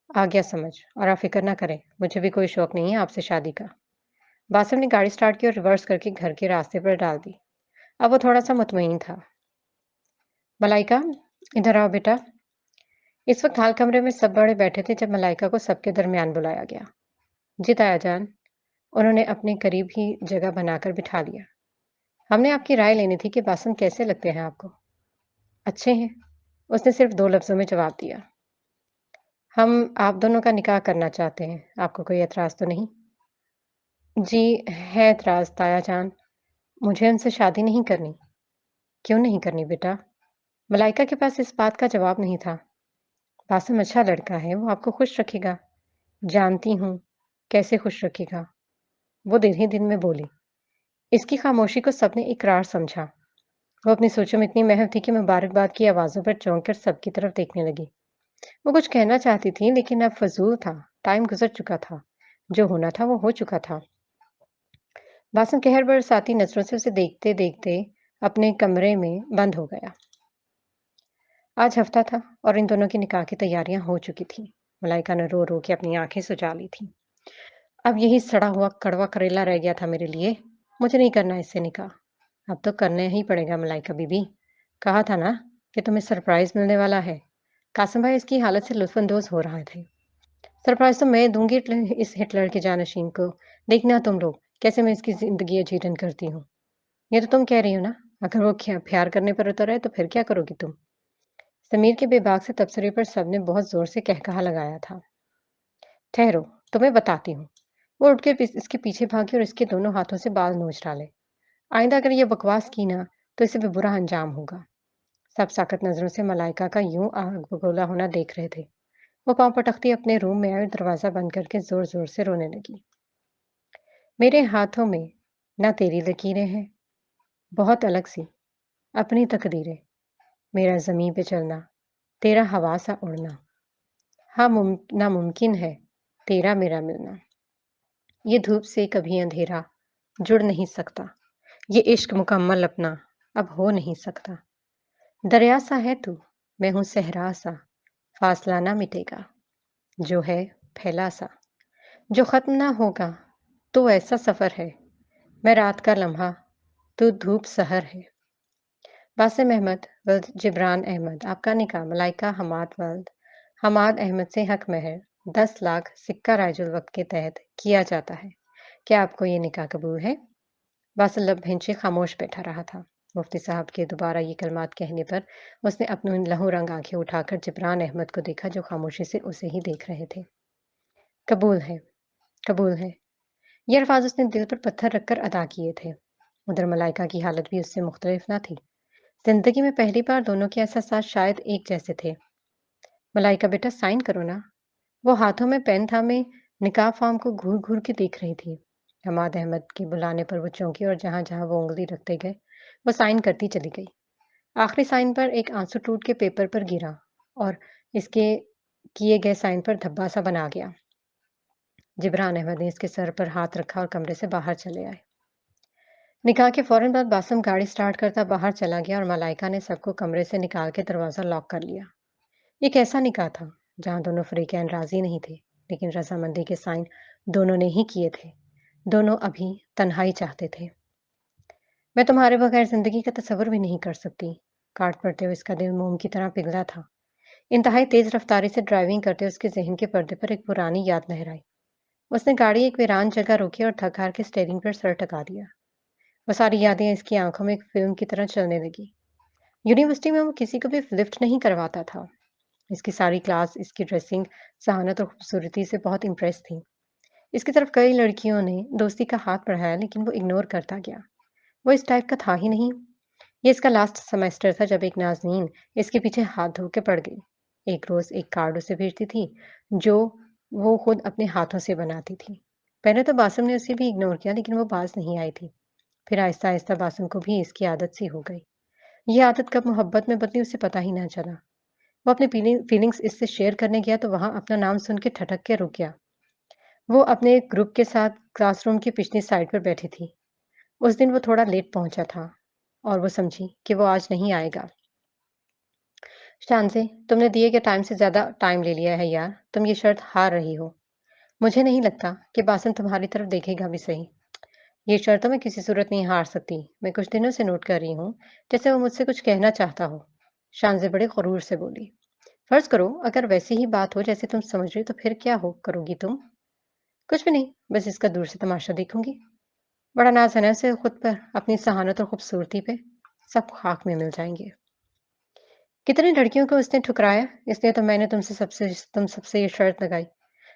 آ گیا سمجھ، اور آپ فکر نہ کریں، مجھے بھی کوئی شوق نہیں ہے آپ سے شادی کا۔ باسم نے گاڑی سٹارٹ کی اور ریورس کر کے گھر کے راستے پر ڈال دی۔ اب وہ تھوڑا سا مطمئن تھا۔ ملائکہ، ادھر آؤ بیٹا۔ اس وقت ہال کمرے میں سب بڑے بیٹھے تھے جب ملائکہ کو سب کے درمیان بلایا گیا۔ جی تایا جان، انہوں نے اپنے قریب ہی جگہ بنا کر بٹھا لیا۔ ہم نے آپ کی رائے لینی تھی کہ باسم کیسے لگتے ہیں آپ کو؟ اچھے ہیں، اس نے صرف 2 لفظوں میں جواب دیا۔ ہم آپ دونوں کا نکاح کرنا چاہتے ہیں، آپ کو کوئی اعتراض تو نہیں؟ جی ہے اعتراض تایا جان، مجھے ان سے شادی نہیں کرنی۔ کیوں نہیں کرنی بیٹا؟ ملائکہ کے پاس اس بات کا جواب نہیں تھا۔ باسم اچھا لڑکا ہے، وہ آپ کو خوش رکھے گا۔ جانتی ہوں، کیسے خوش رکھے گا؟ وہ دن ہی دن میں بولی۔ اس کی خاموشی کو سب نے اقرار سمجھا۔ وہ اپنی سوچوں میں اتنی محو تھی کہ مبارکباد کی آوازوں پر چونک کر سب کی طرف دیکھنے لگی۔ وہ کچھ کہنا چاہتی تھی لیکن اب فضول تھا، ٹائم گزر چکا تھا، جو ہونا تھا وہ ہو چکا تھا۔ باسم قہر برساتی نظروں سے اسے دیکھتے دیکھتے اپنے کمرے میں بند ہو گیا۔ آج ہفتہ تھا اور ان دونوں کی نکاح کی تیاریاں ہو چکی تھیں۔ ملائکہ نے رو رو کے اپنی آنکھیں سجا لی تھیں۔ اب یہی سڑا ہوا کڑوا کریلا رہ گیا تھا میرے لیے، مجھے نہیں کرنا اس سے نکاح۔ اب تو کرنا ہی پڑے گا ملائکہ بی بی، کہا تھا نا کہ تمہیں سرپرائز ملنے والا ہے۔ قاسم بھائی اس کی حالت سے لطف اندوز ہو رہے تھے۔ سرپرائز تو میں دوں گی اس ہٹلر کے جانشین کو، دیکھنا تم لوگ کیسے میں اس کی زندگی اجیرن کرتی ہوں۔ یہ تو تم کہہ رہی ہو نا، اگر وہ پیار کرنے پر اتر ہے تو پھر کیا کرو گی تم؟ سمیر کے بے باک سے تبصرے پر سب نے بہت زور سے کہکہا لگایا تھا۔ ٹھہرو، تمہیں بتاتی ہوں۔ وہ اٹھ کے اس کے پیچھے بھاگی اور اس کے دونوں ہاتھوں سے بال نوچ ڈالے۔ آئندہ اگر یہ بکواس کی نا تو اسے بھی برا انجام ہوگا۔ سب ساکت نظروں سے ملائکہ کا یوں آگ بگولا ہونا دیکھ رہے تھے۔ وہ پاؤں پٹکتی اپنے روم میں آئی اور دروازہ بند کر کے زور زور سے رونے لگی۔ میرے ہاتھوں میں نہ تیری لکیریں ہیں، بہت الگ سی اپنی تقدیریں، میرا زمین پہ چلنا، تیرا ہوا سا اڑنا، ہاں ناممکن ہے تیرا میرا ملنا۔ یہ دھوپ سے کبھی اندھیرا جڑ نہیں سکتا، یہ عشق مکمل اپنا اب ہو نہیں سکتا۔ دریا سا ہے تو، میں ہوں صحرا سا، فاصلہ نہ مٹے گا، جو ہے پھیلا سا، جو ختم نہ ہوگا، تو ایسا سفر ہے، میں رات کا لمحہ، تو دھوپ سحر ہے۔ باسم احمد ولد جبران احمد، آپ کا نکاح ملائکہ حماد ولد حماد احمد سے حق مہر 10 لاکھ سکہ رائج الوقت کے تحت کیا جاتا ہے۔ کیا آپ کو یہ نکاح قبول ہے؟ باسل لب بھینچے خاموش بیٹھا رہا تھا۔ مفتی صاحب کے دوبارہ یہ کلمات کہنے پر اس نے اپنی لہو رنگ آنکھیں اٹھا کر جبران احمد کو دیکھا جو خاموشی سے اسے ہی دیکھ رہے تھے۔ قبول ہے، قبول ہے، یہ الفاظ اس نے دل پر پتھر رکھ کر ادا کیے تھے۔ ادھر ملائکہ کی حالت بھی اس سے مختلف نہ تھی۔ زندگی میں پہلی بار دونوں کے احساسات شاید ایک جیسے تھے۔ ملائکہ بیٹا سائن کرو نا۔ وہ ہاتھوں میں پین تھامے نکاح فارم کو گھور گھور کے دیکھ رہی تھی۔ حماد احمد کے بلانے پر وہ چونکی اور جہاں جہاں وہ انگلی رکھتے گئے وہ سائن کرتی چلی گئی۔ آخری سائن پر ایک آنسو ٹوٹ کے پیپر پر گرا اور اس کے کیے گئے سائن پر دھبا سا بنا گیا۔ جبران احمد نے اس کے سر پر ہاتھ رکھا اور کمرے سے باہر چلے آئے۔ نکاح کے فوراً بعد باسم گاڑی سٹارٹ کرتا باہر چلا گیا اور ملائکہ نے سب کو کمرے سے نکال کے دروازہ لاک کر لیا۔ ایک ایسا نکاح تھا جہاں دونوں فریقین راضی نہیں تھے لیکن رضامندی کے سائن دونوں نے ہی کیے تھے۔ دونوں ابھی تنہائی چاہتے تھے۔ میں تمہارے بغیر زندگی کا تصور بھی نہیں کر سکتی، کاٹ پڑتے ہوئے اس کا دل موم کی طرح پگھلا تھا۔ انتہائی تیز رفتاری سے ڈرائیونگ کرتے اس کے ذہن کے پردے پر ایک پرانی یاد لہرائی۔ اس نے گاڑی ایک ویران جگہ روکی اور تھک ہار کے اسٹیئرنگ پر سر ٹکا دیا۔ وہ ساری یادیں اس کی آنکھوں میں ایک فلم کی طرح چلنے لگی۔ یونیورسٹی میں وہ کسی کو بھی لفٹ نہیں کرواتا تھا۔ اس کی ساری کلاس اس کی ڈریسنگ، ذہانت اور خوبصورتی سے بہت امپریس تھی۔ इसकी तरफ कई लड़कियों ने दोस्ती का हाथ बढ़ाया लेकिन वो इग्नोर करता गया। वो इस टाइप का था ही नहीं। ये इसका लास्ट सेमेस्टर था जब एक नाज़नीन इसके पीछे हाथ धो के पड़ गई। एक रोज़ एक कार्ड उसे भेजती थी, जो वो खुद अपने हाथों से बनाती थी। पहले तो बासिम ने उसे भी इग्नोर किया लेकिन वो बाज़ नहीं आई थी। फिर आहिस्ता-आहिस्ता बासिम को भी इसकी आदत सी हो गई। ये आदत कब मोहब्बत में बदली उसे पता ही ना चला। वो अपनी फीलिंग्स इससे शेयर करने गया तो वहाँ अपना नाम सुन के ठटक के रुक गया। वो अपने ग्रुप के साथ क्लासरूम की पिछली साइड पर बैठी थी। उस दिन वो थोड़ा लेट पहुंचा था और वो समझी कि वो आज नहीं आएगा। शांति, तुमने दिए गए टाइम से ज़्यादा टाइम ले लिया है यार। तुम ये शर्त हार रही हो। मुझे नहीं लगता कि बासिम तुम्हारी तरफ देखेगा भी सही। ये शर्त तो मैं किसी सूरत नहीं हार सकती। मैं कुछ दिनों से नोट कर रही हूँ, जैसे वो मुझसे कुछ कहना चाहता हो। शांति बड़े गुरूर से बोली। फर्ज करो अगर वैसी ही बात हो जैसे तुम समझ रही हो तो फिर क्या हो करोगी तुम? कुछ भी नहीं, बस इसका दूर से तमाशा देखूंगी। बड़ा नाज है ना उसे खुद पर, अपनी सहानत और खूबसूरती पे। सब खाक में मिल जाएंगे। कितनी लड़कियों को उसने ठुकराया, इसलिए तो मैंने तुम सबसे ये शर्त लगाई।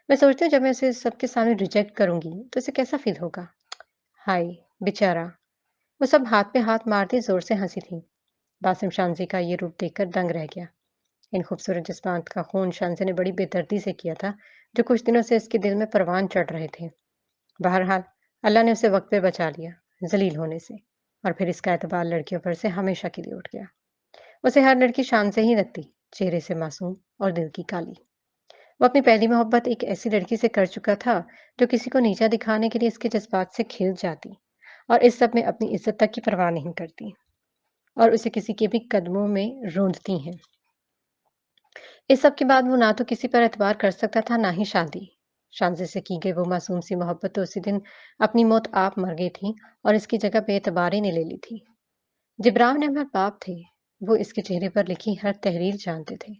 मैं सोचती हूँ जब मैं उसे सबके सामने रिजेक्ट करूंगी तो इसे कैसा फील होगा। हाय बेचारा। वो सब हाथ पे हाथ मारती जोर से हंसी थी। बासिम शांति का ये रूप देखकर दंग रह गया। इन खूबसूरत जज्बात का खून शांति ने बड़ी बेदर्दी से किया था, जो कुछ दिनों से इसके दिल में परवान चढ़ रहे थे। बहरहाल अल्लाह ने उसे वक्त पे बचा लिया, जलील होने से। और फिर इसका एतबार लड़कियों पर से हमेशा के लिए उठ गया। उसे हर लड़की शान से ही लगती, चेहरे से मासूम और दिल की काली। वो अपनी पहली मोहब्बत एक ऐसी लड़की से कर चुका था, जो किसी को नीचा दिखाने के लिए इसके जज्बात से खिल जाती और इस सब में अपनी इज्जत तक की परवाह नहीं करती और उसे किसी के भी कदमों में रोंदती हैं। इस सब के बाद वो ना तो किसी पर एतबार कर सकता था, ना ही शादी। शांति से की गई वो मासूम सी मोहब्बत तो उसी दिन अपनी मौत आप मर गई थी और इसकी जगह बेएतबारी ने ले ली थी। जिब्रान अहमद बाप थे। वो इसके चेहरे पर लिखी हर तहरीर जानते थे।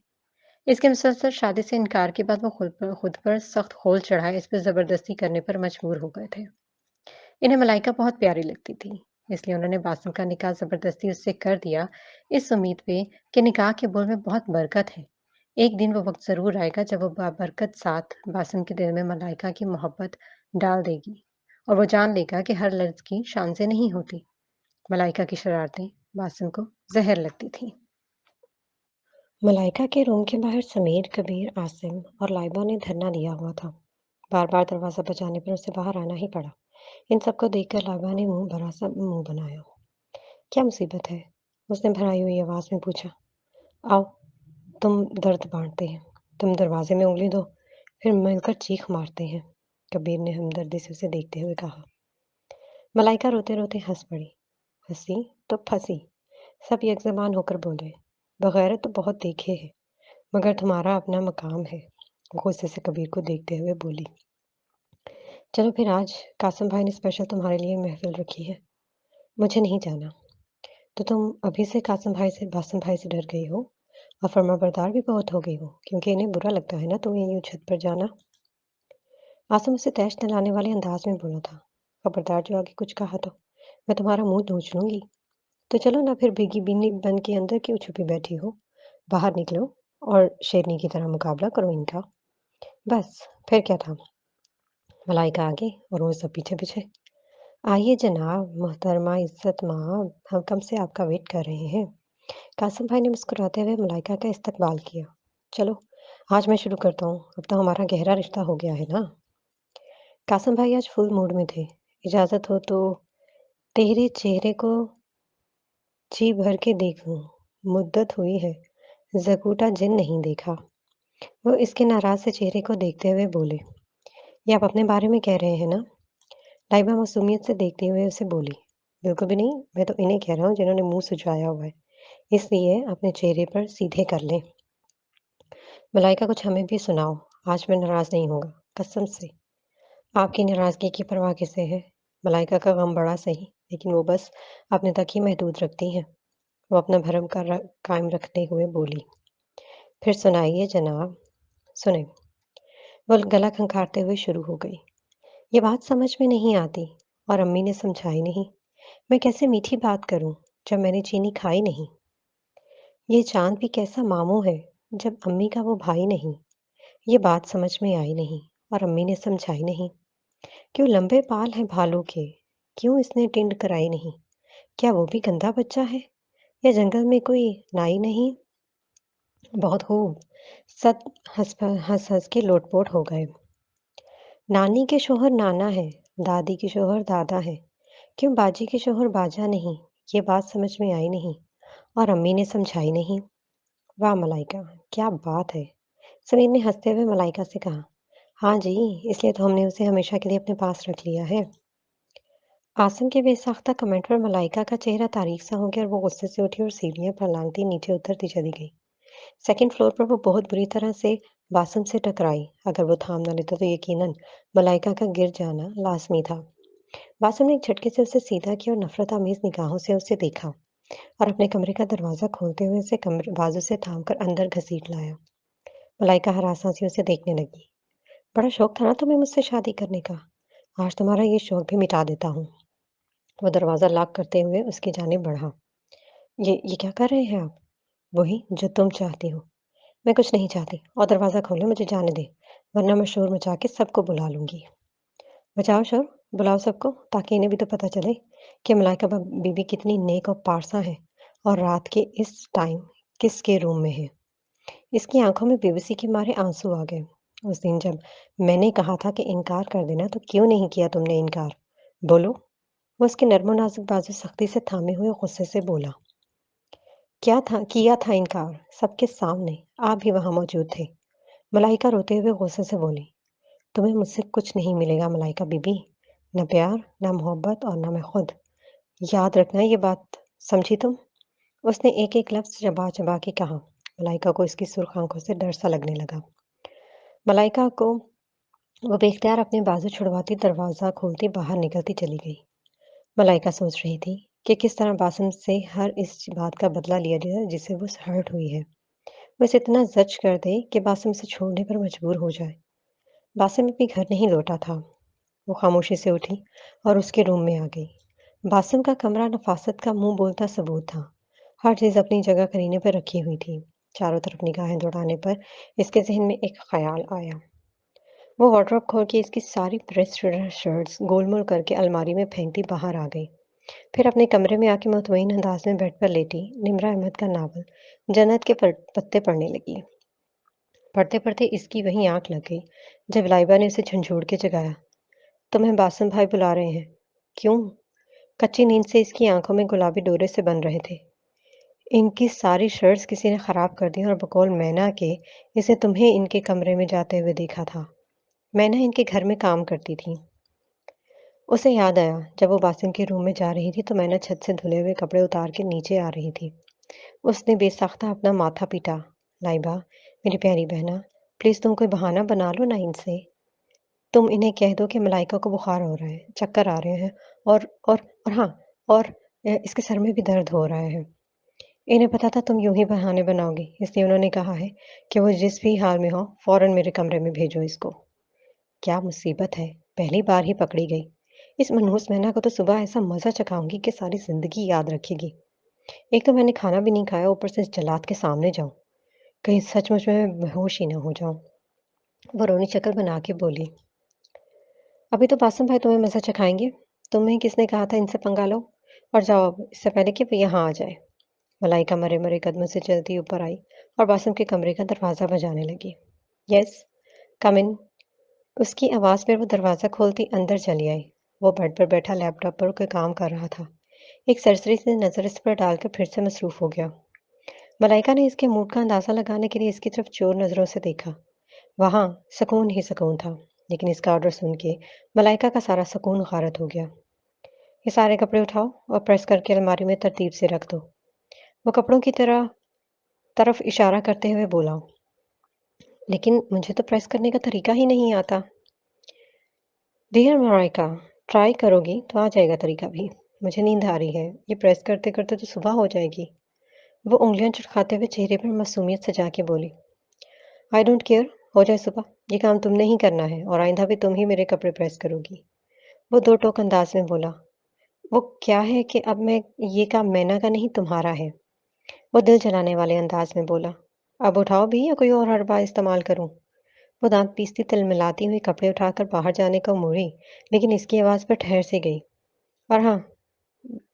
इसके मुसलसल शादी से इनकार के बाद वो खुद पर सख्त खोल चढ़ाए इस पर जबरदस्ती करने पर मजबूर हो गए थे। इन्हें मलाइका बहुत प्यारी लगती थी, इसलिए उन्होंने बासिम का निकाह जबरदस्ती उससे कर दिया, इस उम्मीद पे कि निकाह के बोल में बहुत बरकत है। एक दिन वो वक्त जरूर आएगा जब वो बाबरकत साथ बासिम के दिल में मलाइका की मोहब्बत डाल देगी और वो जान लेगा कि हर लड़की शान से नहीं होती। मलाइका की शरारतें बासिम को जहर लगती थी। मलाइका के रूम के बाहर समीर, कबीर, आसिम और लाइबा ने धरना दिया हुआ था। बार बार दरवाजा बजाने पर उसे बाहर आना ही पड़ा। इन सबको देखकर लाइबा ने मुंह भरा सा मुंह बनाया। क्या मुसीबत है? उसने भराई हुई आवाज में पूछा। आओ, तुम दर्द बांटते हैं। तुम दरवाजे में उंगली दो, फिर मिलकर चीख मारते हैं। कबीर ने हमदर्दी से उसे देखते हुए कहा। मलाइका रोते रोते हंस पड़ी। हंसी तो फंसी। सब यकजबान होकर बोले। बगैरत तो बहुत देखे हैं, मगर तुम्हारा अपना मकाम है। वो गुस्से से कबीर को देखते हुए बोली। चलो फिर आज कासिम भाई ने स्पेशल तुम्हारे लिए महफिल रखी है। मुझे नहीं जाना। तो तुम अभी से कासिम भाई से बासिम भाई से डर गई हो और फर्माबरदार भी बहुत हो गई हो, क्योंकि इन्हें बुरा लगता है ना तुम्हें यूं छत पर जाना। आसिम उसे तैश दिलाने वाले अंदाज में बोला था। खबरदार जो आगे कुछ कहा तो मैं तुम्हारा मुंह नोच लूंगी। तो चलो ना फिर भीगी बिन्नी बन के अंदर क्यों छुपी बैठी हो। बाहर निकलो और शेरनी की तरह मुकाबला करो इनका। बस, फिर क्या था। मलाइका आगे और वो सब पीछे पीछे। आइए जनाब, मोहतरमा इज्जत माब, हम कब से आपका वेट कर रहे हैं। कासिम भाई ने मुस्कुराते हुए मलाइका का इस्तकबाल किया। चलो, आज मैं शुरू करता हूँ। अब तो हमारा गहरा रिश्ता हो गया है ना। कासिम भाई आज फुल मूड में थे। इजाजत हो तो तेरे चेहरे को जी भर के देखूं। मुद्दत हुई है, ज़कूटा जिन नहीं देखा। वो इसके नाराज से चेहरे को देखते हुए बोले। ये आप अपने बारे में कह रहे हैं ना। लाइबा मासूमियत से देखते हुए उसे बोली। बिल्कुल भी नहीं, मैं तो इन्हें कह रहा हूँ जिन्होंने मुंह सुझाया हुआ है। इसलिए अपने चेहरे पर सीधे कर लें। मलाइका कुछ हमें भी सुनाओ। आज मैं नाराज नहीं होगा, कसम से। आपकी नाराजगी की परवाह किसे है। मलाइका का गम बड़ा सही, लेकिन वो बस अपने तक ही महदूद रखती हैं। वो अपना भरम कायम रखते हुए बोली। फिर सुनाइए जनाब। सुने। वो गला खंखारते हुए शुरू हो गई। ये बात समझ में नहीं आती और अम्मी ने समझाई नहीं। मैं कैसे मीठी बात करूं जब मैंने चीनी खाई नहीं। ये चांद भी कैसा मामू है जब अम्मी का वो भाई नहीं। ये बात समझ में आई नहीं और अम्मी ने समझाई नहीं। क्यों लंबे बाल हैं भालू के? क्यों इसने टिंड कराई नहीं? क्या वो भी गंदा बच्चा है? या जंगल में कोई नाई नहीं? बहुत खूब। सब हंस हंस के लोटपोट हो गए। नानी के शोहर नाना है, दादी के शोहर दादा है। क्यों बाजी के शोहर बाजा नहीं? ये बात समझ में आई नहीं और अम्मी ने समझाई नहीं। वाह मलाइका, क्या बात है! समीर ने हंसते हुए मलाइका से कहा। हाँ जी, इसलिए तो हमने उसे हमेशा के लिए अपने पास रख लिया है। आसिम के बेसाख्ता कमेंट पर मलाइका का चेहरा तारीक सा हो गया और वो गुस्से से उठी और सीढ़ियां पर लांघती नीचे उतरती चली गई। सेकंड फ्लोर पर वो बहुत बुरी तरह से बासिम से टकराई। अगर वो थाम न लेता तो यकीनन मलाइका का गिर जाना लाजमी था। बासिम ने एक झटके से उसे सीधा किया और नफरत आमेज निगाहों से उसे देखा और अपने कमरे का दरवाजा खोलते हुए उसे कमरे बाजू से थामकर अंदर घसीट लाया। मलाइका हरासा सी उसे देखने लगी। बड़ा शौक था ना तुम्हें मुझसे शादी करने का। आज तुम्हारा ये शौक भी मिटा देता हूँ। वो दरवाजा लॉक करते हुए उसकी जानिब बढ़ा। ये क्या कर रहे हैं आप? वही जो तुम चाहती हो। मैं कुछ नहीं चाहती और दरवाजा खोलो, मुझे जाने दे, वरना मैं शोर मचा के सबको बुला लूंगी। बचाओ शोर, बुलाओ सबको, ताकि इन्हें भी तो पता चले कि मलाइका बीबी कितनी नेक और पारसा है और रात के इस टाइम किसके रूम में है। इसकी आंखों में बेबसी के मारे आंसू आ गए। उस दिन जब मैंने कहा था कि इनकार कर देना तो क्यों नहीं किया तुमने इनकार? बोलो। वो उसके नर्मो नाजुक बाजू सख्ती से थामे हुए गुस्से से बोला। क्या था किया था इनकार, सबके सामने। आप भी वहां मौजूद थे। मलाइका रोते हुए गुस्से से बोली। तुम्हें मुझसे कुछ नहीं मिलेगा मलाइका बीबी। न प्यार, न मोहब्बत और न मैं खुद। याद रखना ये बात, समझी तुम? उसने एक एक लफ्ज चबा चबा के कहा। मलाइका को इसकी सुर्ख आंखों से डर सा लगने लगा। मलाइका को वो बेख्तियार अपने बाजू छुड़वाती दरवाजा खोलती बाहर निकलती चली गई। मलाइका सोच रही थी कि किस तरह बासिम से हर इस बात का बदला लिया जाए जिसे वो हर्ट हुई है। वो इसे इतना जज कर दे कि बासिम से छोड़ने पर मजबूर हो जाए। बासिम अभी घर नहीं लौटा था। वो खामोशी से उठी और उसके रूम में आ गई। बासिम का कमरा नफासत का मुंह बोलता सबूत था। हर चीज अपनी जगह करीने पर रखी हुई थी। चारों तरफ निगाहें दौड़ाने पर इसके जहन में एक ख्याल आया। वो वार्डरोब खोल के इसकी सारी प्रेस शर्ट्स गोलमोल करके अलमारी में फेंकती बाहर आ गई। फिर अपने कमरे में आके मुतमईन अंदाज में बेड पर लेटी निम्रा अहमद का नावल जन्नत के पत्ते पढ़ने लगी। पढ़ते पढ़ते इसकी वहीं आंख लग गई जब लाइबा ने उसे झंझोड़ के जगाया। तुम्हें बासिम भाई बुला रहे हैं। क्यों? कच्ची नींद से इसकी आंखों में गुलाबी डोरे से बन रहे थे। इनकी सारी शर्ट्स किसी ने खराब कर दी और बकौल मैना के इसे तुम्हें इनके कमरे में जाते हुए देखा था। मैना इनके घर में काम करती थी। उसे याद आया जब वो बासिम के रूम में जा रही थी तो मैना छत से धुले हुए कपड़े उतार के नीचे आ रही थी। उसने बेसाख्ता अपना माथा पीटा। लाइबा, मेरी प्यारी बहना, प्लीज तुम कोई बहाना बना लो ना इनसे। तुम इन्हें कह दो कि मलाइका को बुखार हो रहा है, चक्कर आ रहे हैं और हाँ, और इसके सर में भी दर्द हो रहा है। इन्हें पता था तुम यूं ही बहाने बनाओगी, इसलिए उन्होंने कहा है कि वो जिस भी हाल में हो फौरन मेरे कमरे में भेजो इसको। क्या मुसीबत है, पहली बार ही पकड़ी गई। इस मनहूस मैना को तो सुबह ऐसा मजा चखाऊंगी कि सारी जिंदगी याद रखेगी। एक तो मैंने खाना भी नहीं खाया, ऊपर से इस जल्लाद के सामने जाऊं, कहीं सचमुच में मैं बेहोश ही ना हो जाऊं। वो रोनी शक्ल बना के बोली। अभी तो बासिम भाई तुम्हें मज़ा चखाएंगे। तुम्हें किसने कहा था इनसे पंगा लो? और जाओ अब, इससे पहले कि वो यहाँ आ जाए। मलाइका मरे मरे कदमों से चलती ऊपर आई और बासिम के कमरे का दरवाज़ा बजाने लगी। यस, कम इन। उसकी आवाज़ पर वो दरवाज़ा खोलती अंदर चली आई। वो बेड पर बैठा लैपटॉप पर कोई काम कर रहा था। एक सरसरी से नज़र इस पर डालकर फिर से मसरूफ हो गया। मलाइका ने इसके मूड का अंदाज़ा लगाने के लिए इसकी तरफ चोर नज़रों से देखा। वहाँ सुकून ही सुकून था, लेकिन इसका ऑर्डर सुन के मलाइका का सारा सुकून गारत हो गया। ये सारे कपड़े उठाओ और प्रेस करके अलमारी में तरतीब से रख दो। वो कपड़ों की तरफ इशारा करते हुए बोला। लेकिन मुझे तो प्रेस करने का तरीका ही नहीं आता। डियर मलाइका, ट्राई करोगी तो आ जाएगा तरीका भी। मुझे नींद आ रही है, ये प्रेस करते करते तो सुबह हो जाएगी। वो उंगलियां चटखाते हुए चेहरे पर मासूमियत सजा के बोली। आई डोंट केयर, हो जाए सुबह। ये काम तुमने ही करना है और आइंदा भी तुम ही मेरे कपड़े प्रेस करोगी। वो दो टोक अंदाज में बोला। वो क्या है कि अब मैं ये काम मैना का नहीं तुम्हारा है। वो दिल जलाने वाले अंदाज में बोला। अब उठाओ भी या कोई और हरबा इस्तेमाल करूं? وہ دانت پیستی تلملاتی ہوئی کپڑے اٹھا کر باہر جانے کو مڑی، لیکن اس کی آواز پر ٹھہر سی گئی۔ اور ہاں،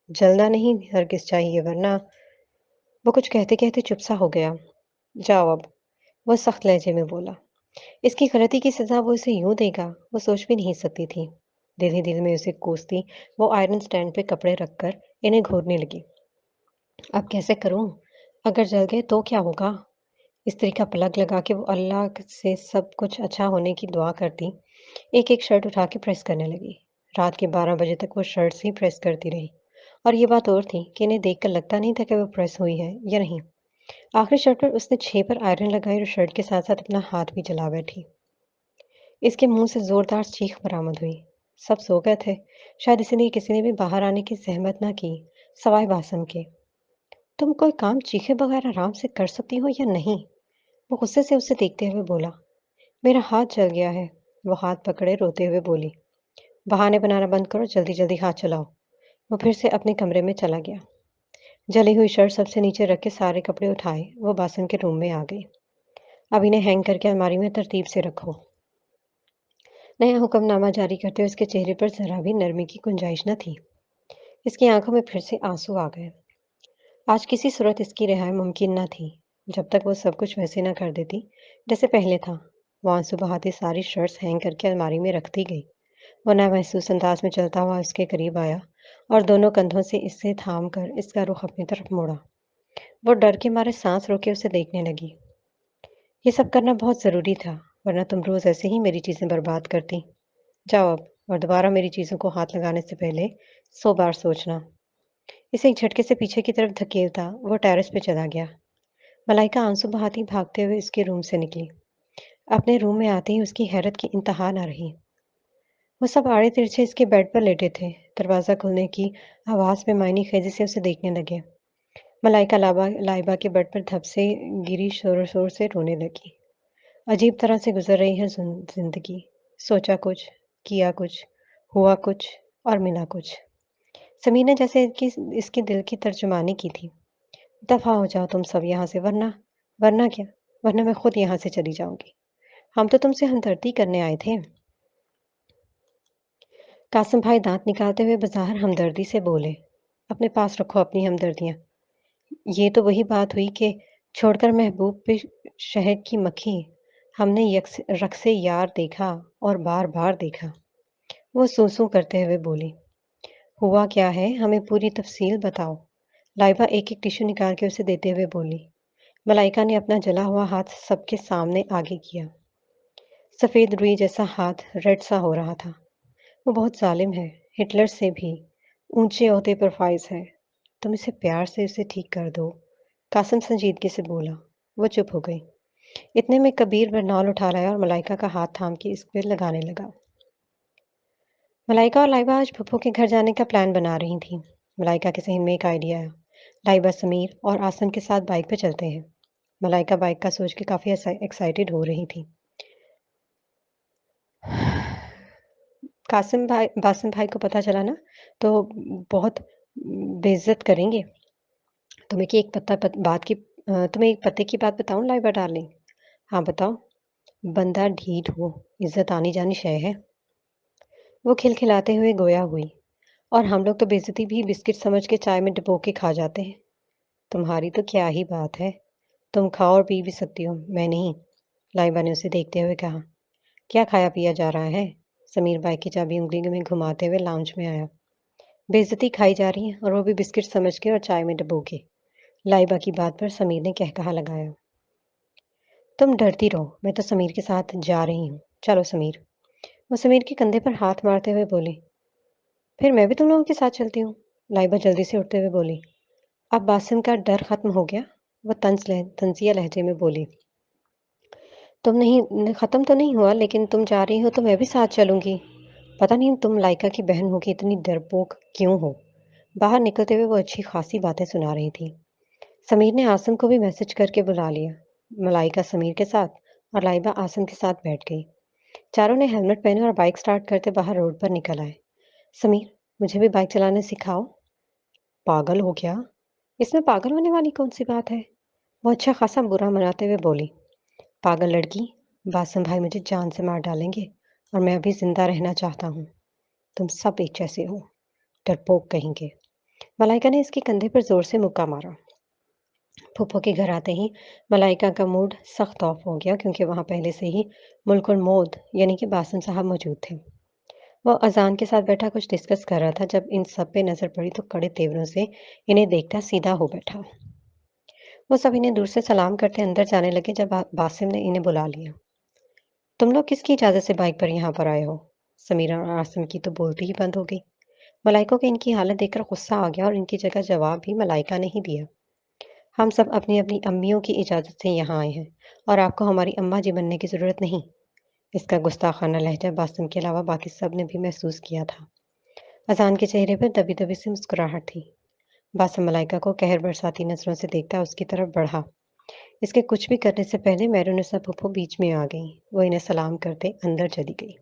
جلنا نہیں ہرگز چاہیے، ورنہ… وہ کچھ کہتے کہتے چپ سا ہو گیا۔ جاؤ اب، وہ سخت لہجے میں بولا۔ اس کی غلطی کی سزا وہ اسے یوں دے گا، وہ سوچ بھی نہیں سکتی تھی۔ دل ہی دل میں اسے کوستی وہ آئرن سٹینڈ پہ کپڑے رکھ کر انہیں گھورنے لگی۔ اب کیسے کروں؟ اگر جل گئے تو کیا ہوگا؟ استری کا پلگ لگا کے وہ اللہ سے سب کچھ اچھا ہونے کی دعا کرتی، ایک ایک شرٹ اٹھا کے پریس کرنے لگی۔ رات کے 12 بجے تک وہ شرٹس ہی پریس کرتی رہی، اور یہ بات اور تھی کہ انہیں دیکھ کر لگتا نہیں تھا کہ وہ پریس ہوئی ہے یا نہیں۔ آخری شرٹ پر اس نے 6 پر آئرن لگائی اور شرٹ کے ساتھ ساتھ اپنا ہاتھ بھی جلا بیٹھی۔ اس کے منہ سے زوردار چیخ برآمد ہوئی۔ سب سو گئے تھے، شاید اسی لیے کسی نے بھی باہر آنے کی زحمت نہ کی، سوائے باسم کے۔ تم کوئی کام چیخے بغیر آرام سے کر سکتی ہو یا نہیں؟ وہ غصے سے اسے دیکھتے ہوئے بولا۔ میرا ہاتھ جل گیا ہے، وہ ہاتھ پکڑے روتے ہوئے بولی۔ بہانے بنانا بند کرو، جلدی جلدی ہاتھ چلاؤ۔ وہ پھر سے اپنے کمرے میں چلا گیا۔ جلی ہوئی شرٹ سب سے نیچے رکھ کے سارے کپڑے اٹھائے وہ باسم کے روم میں آ گئی۔ اب انہیں ہینگ کر کے الماری میں ترتیب سے رکھو۔ نیا حکم نامہ جاری کرتے ہوئے اس کے چہرے پر ذرا بھی نرمی کی گنجائش نہ تھی۔ اس کی آنکھوں میں پھر سے آنسو آ گئے۔ آج کسی صورت اس کی رہائی ممکن نہ تھی، جب تک وہ سب کچھ ویسے نہ کر دیتی جیسے پہلے تھا۔ وہ آنسو بہاتی ساری شرٹس ہینگ کر کے الماری میں رکھتی گئی۔ وہ نامحسوس انداز میں چلتا ہوا اس کے قریب آیا اور دونوں کندھوں سے اسے تھام کر اس کا رخ اپنی طرف موڑا۔ وہ ڈر کے مارے سانس روکے اسے دیکھنے لگی۔ یہ سب کرنا بہت ضروری تھا، ورنہ تم روز ایسے ہی میری چیزیں برباد کرتی۔ جاؤ اب، اور دوبارہ میری چیزوں کو ہاتھ لگانے سے پہلے 100 بار سوچنا۔ اسے ایک جھٹکے سے پیچھے کی طرف دھکیلتا وہ ٹیرس پہ چلا گیا۔ ملائکہ آنسو بہاتی بھاگتے ہوئے اس کے روم سے نکلی۔ اپنے روم میں آتے ہی اس کی حیرت کی انتہا نہ رہی۔ وہ سب آڑے ترچھے اس کے بیڈ پر لیٹے تھے، دروازہ کھلنے کی آواز میں معنی خیزی سے اسے دیکھنے لگے۔ ملائکہ لائبہ کے بیڈ پر دھب سے گری، شور شور سے رونے لگی۔ عجیب طرح سے گزر رہی ہے زندگی، سوچا کچھ، کیا کچھ، ہوا کچھ اور ملا کچھ۔ سمیر نے جیسے اس کے دل کی ترجمانی کی تھی۔ دفع ہو جاؤ تم سب یہاں سے، ورنہ کیا؟ ورنہ میں خود یہاں سے چلی جاؤں گی۔ ہم تو تم سے ہمدردی کرنے آئے تھے۔ قاسم بھائی دانت نکالتے ہوئے بظاہر ہمدردی سے بولے۔ اپنے پاس رکھو اپنی ہمدردیاں۔ یہ تو وہی بات ہوئی کہ چھوڑ کر محبوب پہ شہد کی مکھی، ہم نے رقص یار دیکھا اور بار بار دیکھا۔ وہ سوں کرتے ہوئے بولی۔ ہوا کیا ہے، ہمیں پوری تفصیل بتاؤ۔ لائبہ ایک ایک ٹیشو نکال کے اسے دیتے ہوئے بولی۔ ملائکہ نے اپنا جلا ہوا ہاتھ سب کے سامنے آگے کیا۔ سفید روئی جیسا ہاتھ ریڈ سا ہو رہا تھا۔ وہ بہت ظالم ہے، ہٹلر سے بھی اونچے عہدے پر فائز ہے۔ تم اسے پیار سے اسے ٹھیک کر دو، قاسم سنجیدگی سے بولا۔ وہ چپ ہو گئی۔ اتنے میں کبیر برنال اٹھا لایا اور ملائکہ کا ہاتھ تھام کے اس پہ لگانے لگا۔ ملائکہ اور لائبہ آج پھپھو کے گھر جانے کا پلان بنا رہی تھیں۔ ملائکہ کے ذہن میں ایک آئیڈیا آیا۔ لائبہ سمیر اور آسم کے ساتھ بائک پہ چلتے ہیں۔ ملائکہ بائک کا سوچ کے کافی ایکسائٹیڈ ہو رہی تھی۔ باسم بھائی کو پتہ چلا نا تو بہت بے عزت کریں گے۔ تمہیں ایک پتے کی بات بتاؤں لائبہ ڈارلنگ؟ ہاں بتاؤ۔ بندہ ڈھیٹ ہو، عزت آنی جانی شے ہے۔ وہ کھلکھلاتے ہوئے گویا ہوئی۔ اور ہم لوگ تو بے عزتی بھی بسکٹ سمجھ کے چائے میں ڈبو کے کھا جاتے ہیں۔ تمہاری تو کیا ہی بات ہے، تم کھاؤ اور پی بھی سکتی ہو، میں نہیں۔ لائبہ نے اسے دیکھتے ہوئے کہا۔ کیا کھایا پیا جا رہا ہے؟ سمیر بائک کی چابی انگلی میں گھماتے ہوئے لاؤنج میں آیا۔ بے عزتی کھائی جا رہی ہے، اور وہ بھی بسکٹ سمجھ کے اور چائے میں ڈبو کے۔ لائبہ کی بات پر سمیر نے کہا لگایا۔ تم ڈرتی رہو، میں تو سمیر کے ساتھ جا رہی ہوں، چلو سمیر۔ وہ سمیر کے کندھے پر ہاتھ مارتے ہوئے بولی۔ پھر میں بھی تم لوگوں کے ساتھ چلتی ہوں، لائبہ جلدی سے اٹھتے ہوئے بولی۔ اب باسم کا ڈر ختم ہو گیا، وہ طنزیہ لہجے میں بولی۔ ختم تو نہیں ہوا، لیکن تم جا رہی ہو تو میں بھی ساتھ چلوں گی۔ پتہ نہیں تم لائکا کی بہن ہو کے اتنی ڈرپوک کیوں ہو؟ باہر نکلتے ہوئے وہ اچھی خاصی باتیں سنا رہی تھی۔ سمیر نے آسم کو بھی میسج کر کے بلا لیا۔ ملائکہ سمیر کے ساتھ اور لائبہ آسم کے ساتھ بیٹھ گئی۔ چاروں نے ہیلمٹ پہنے اور بائک سٹارٹ کرتے باہر روڈ پر نکل آئے۔ سمیر، مجھے بھی بائک چلانا سکھاؤ۔ پاگل ہو کیا؟ اس میں پاگل ہونے والی کون سی بات ہے؟ وہ اچھا خاصا برا مناتے ہوئے بولی۔ پاگل لڑکی، बासिम भाई मुझे जान से मार डालेंगे और मैं अभी जिंदा रहना चाहता हूँ। तुम सब एक जैसे हो, डरपोक कहेंगे। मलाइका ने इसके कंधे पर जोर से मुक्का मारा। फूफो के घर आते ही मलाइका का मूड सख्त ऑफ हो गया क्योंकि वहां पहले से ही मुल्कुल मौद यानी कि बासिम साहब मौजूद थे। वो अजान के साथ बैठा कुछ डिस्कस कर रहा था जब इन सब पे नजर पड़ी तो कड़े तेवरों से इन्हें देखता सीधा हो बैठा। वो सब इन्हें दूर से सलाम करते अंदर जाने लगे जब बासिम ने इन्हें बुला लिया। तुम लोग किसकी इजाजत से बाइक पर यहाँ पर आए हो? समीरा और आसिम की तो बोलती ही बंद हो गई। मलाइका को इनकी हालत देखकर गुस्सा आ गया और इनकी जगह जवाब भी मलाइका ने ही दिया। हम सब अपनी अपनी अम्मियों की इजाजत से यहाँ आए हैं और आपको हमारी अम्मा जी बनने की जरूरत नहीं। इसका गुस्ताखाना लहजा बासिम के अलावा बाकी सब ने भी महसूस किया था। अजान के चेहरे पर दबी दबी सी मुस्कुराहट थी। बासिम मलाइका को कहर बरसाती नजरों से देखता उसकी तरफ बढ़ा। इसके कुछ भी करने से पहले मैरूनिसा फूफो बीच में आ गई। वो इन्हें सलाम करते अंदर चली गई।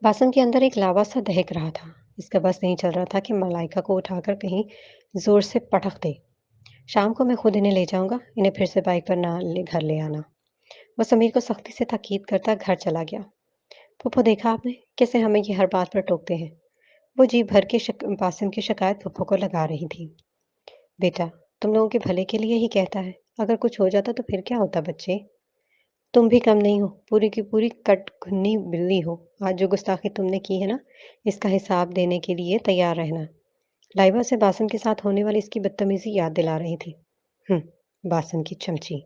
बासिम के अंदर एक लावा सा दहक रहा था। इसका बस नहीं चल रहा था कि मलाइका को उठाकर कहीं जोर से पटक दे। शाम को मैं खुद इन्हें ले जाऊंगा, इन्हें फिर से बाइक पर घर ले आना। वो समीर को सख्ती से ताकीद करता घर चला गया। फूफो देखा आपने कैसे हमें ये हर बात पर टोकते हैं। वो जी भर के बासिम की शिकायत फूफो को लगा रही थी। बेटा, तुम लोगों के भले के लिए ही कहता है। अगर कुछ हो जाता तो फिर क्या होता बच्चे? तुम भी कम नहीं हो, पूरी की पूरी कटघुन्नी बिल्ली हो। आज जो गुस्ताखी तुमने की है ना, इसका हिसाब देने के लिए तैयार रहना। लाइबा से बासिम के साथ होने वाली इसकी बदतमीजी याद दिला रही थी। बासिम की चमची।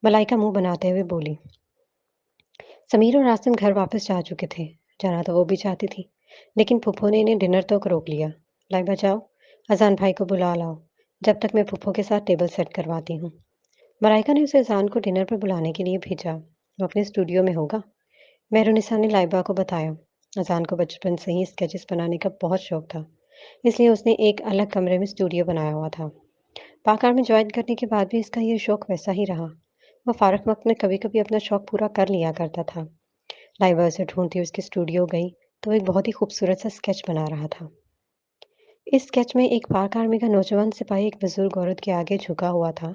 मलाइका मुंह बनाते हुए बोली। समीर और आसिम घर वापस जा चुके थे। जाना तो वो भी चाहती थी, लेकिन फूफो ने इन्हें डिनर तक रोक लिया। लाइबा जाओ, अजान भाई को बुला लाओ। जब तक मैं फूफो के साथ टेबल सेट करवाती हूँ। मलाइका ने उसे अजान को डिनर पर बुलाने के लिए भेजा। वो अपने स्टूडियो में होगा। मेहरुनिसा ने लाइबा को बताया। अजान को बचपन से ही स्केचेस बनाने का बहुत शौक था, इसलिए उसने एक अलग कमरे में स्टूडियो बनाया हुआ था। पाकार में ज्वाइन करने के बाद भी इसका ये शौक वैसा ही रहा। वो फारग वक्त में कभी कभी अपना शौक पूरा कर लिया करता था। लाइबा उसे ढूंढती उसके स्टूडियो गई तो वो एक बहुत ही खूबसूरत सा स्केच बना रहा था। इस स्केच में एक पाक आर्मी का नौजवान सिपाही एक बुजुर्ग औरत के आगे झुका हुआ था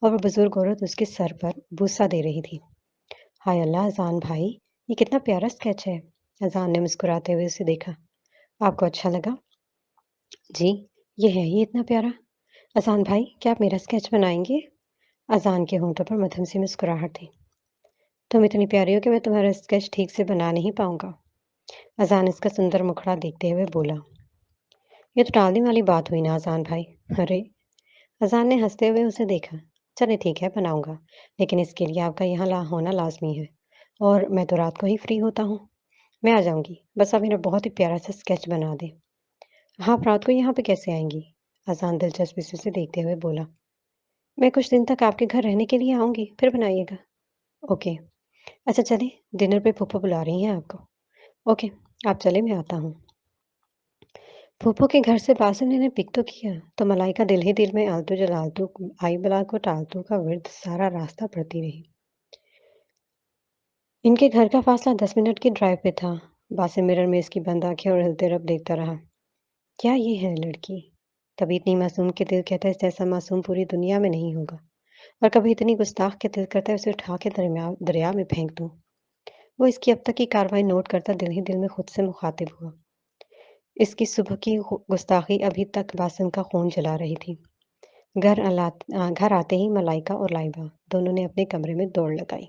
और वो बुजुर्ग औरत उसके सर पर बूसा दे रही थी। हाय अल्लाह अजान भाई, ये कितना प्यारा स्केच है। अजान ने मुस्कुराते हुए उसे देखा। आपको अच्छा लगा? जी, ये है ही इतना प्यारा। अजान भाई, क्या आप मेरा स्केच बनाएंगे? अजान के होंठों पर मध्यम सी मुस्कुराहट थी। तुम इतनी प्यारी हो कि मैं तुम्हारा स्केच ठीक से बना नहीं पाऊंगा। अजान इसका सुंदर मुखड़ा देखते हुए बोला। ये तो टालने वाली बात हुई ना अजान भाई। अरे, अजान ने हंसते हुए उसे देखा। चले ठीक है, बनाऊंगा, लेकिन इसके लिए आपका यहाँ होना लाजमी है। और मैं तो रात को ही फ्री होता हूँ। मैं आ जाऊंगी, बस आप मेरा बहुत ही प्यारा सा स्केच बना दे। हाँ, आप रात को यहाँ पे कैसे आएंगी? अजान दिलचस्पी से उसे देखते हुए बोला। मैं कुछ दिन तक आपके घर रहने के लिए आऊंगी, फिर बनाइएगा। ओके। अच्छा चले, डिनर पे फूफो बुला रही हैं आपको। ओके, आप चले, मैं आता हूँ। फूफो के घर से बासिम ने पिक तो किया, तो मलाइका दिल ही दिल में आलतू जलालतू आई बला को टालतू का विर्द सारा रास्ता पड़ती रही। इनके घर का फासला 10 मिनट की ड्राइव पे था। बासिम मिरर में इसकी बंद आंखें और हिलते रब देखता रहा। क्या ये है लड़की? कभी इतनी मासूम के दिल कहता है इससे ऐसा मासूम पूरी दुनिया में नहीं होगा, और कभी इतनी गुस्ताख के दिल करता है उसे उठा के दरिया दरिया में फेंक दूं। वो इसकी अब तक की कार्रवाई नोट करता दिल ही दिल में खुद से मुखातिब हुआ। इसकी सुबह की गुस्ताखी अभी तक बासिम का खून जला रही थी। घर आते ही मलाइका और लाइबा दोनों ने अपने कमरे में दौड़ लगाई।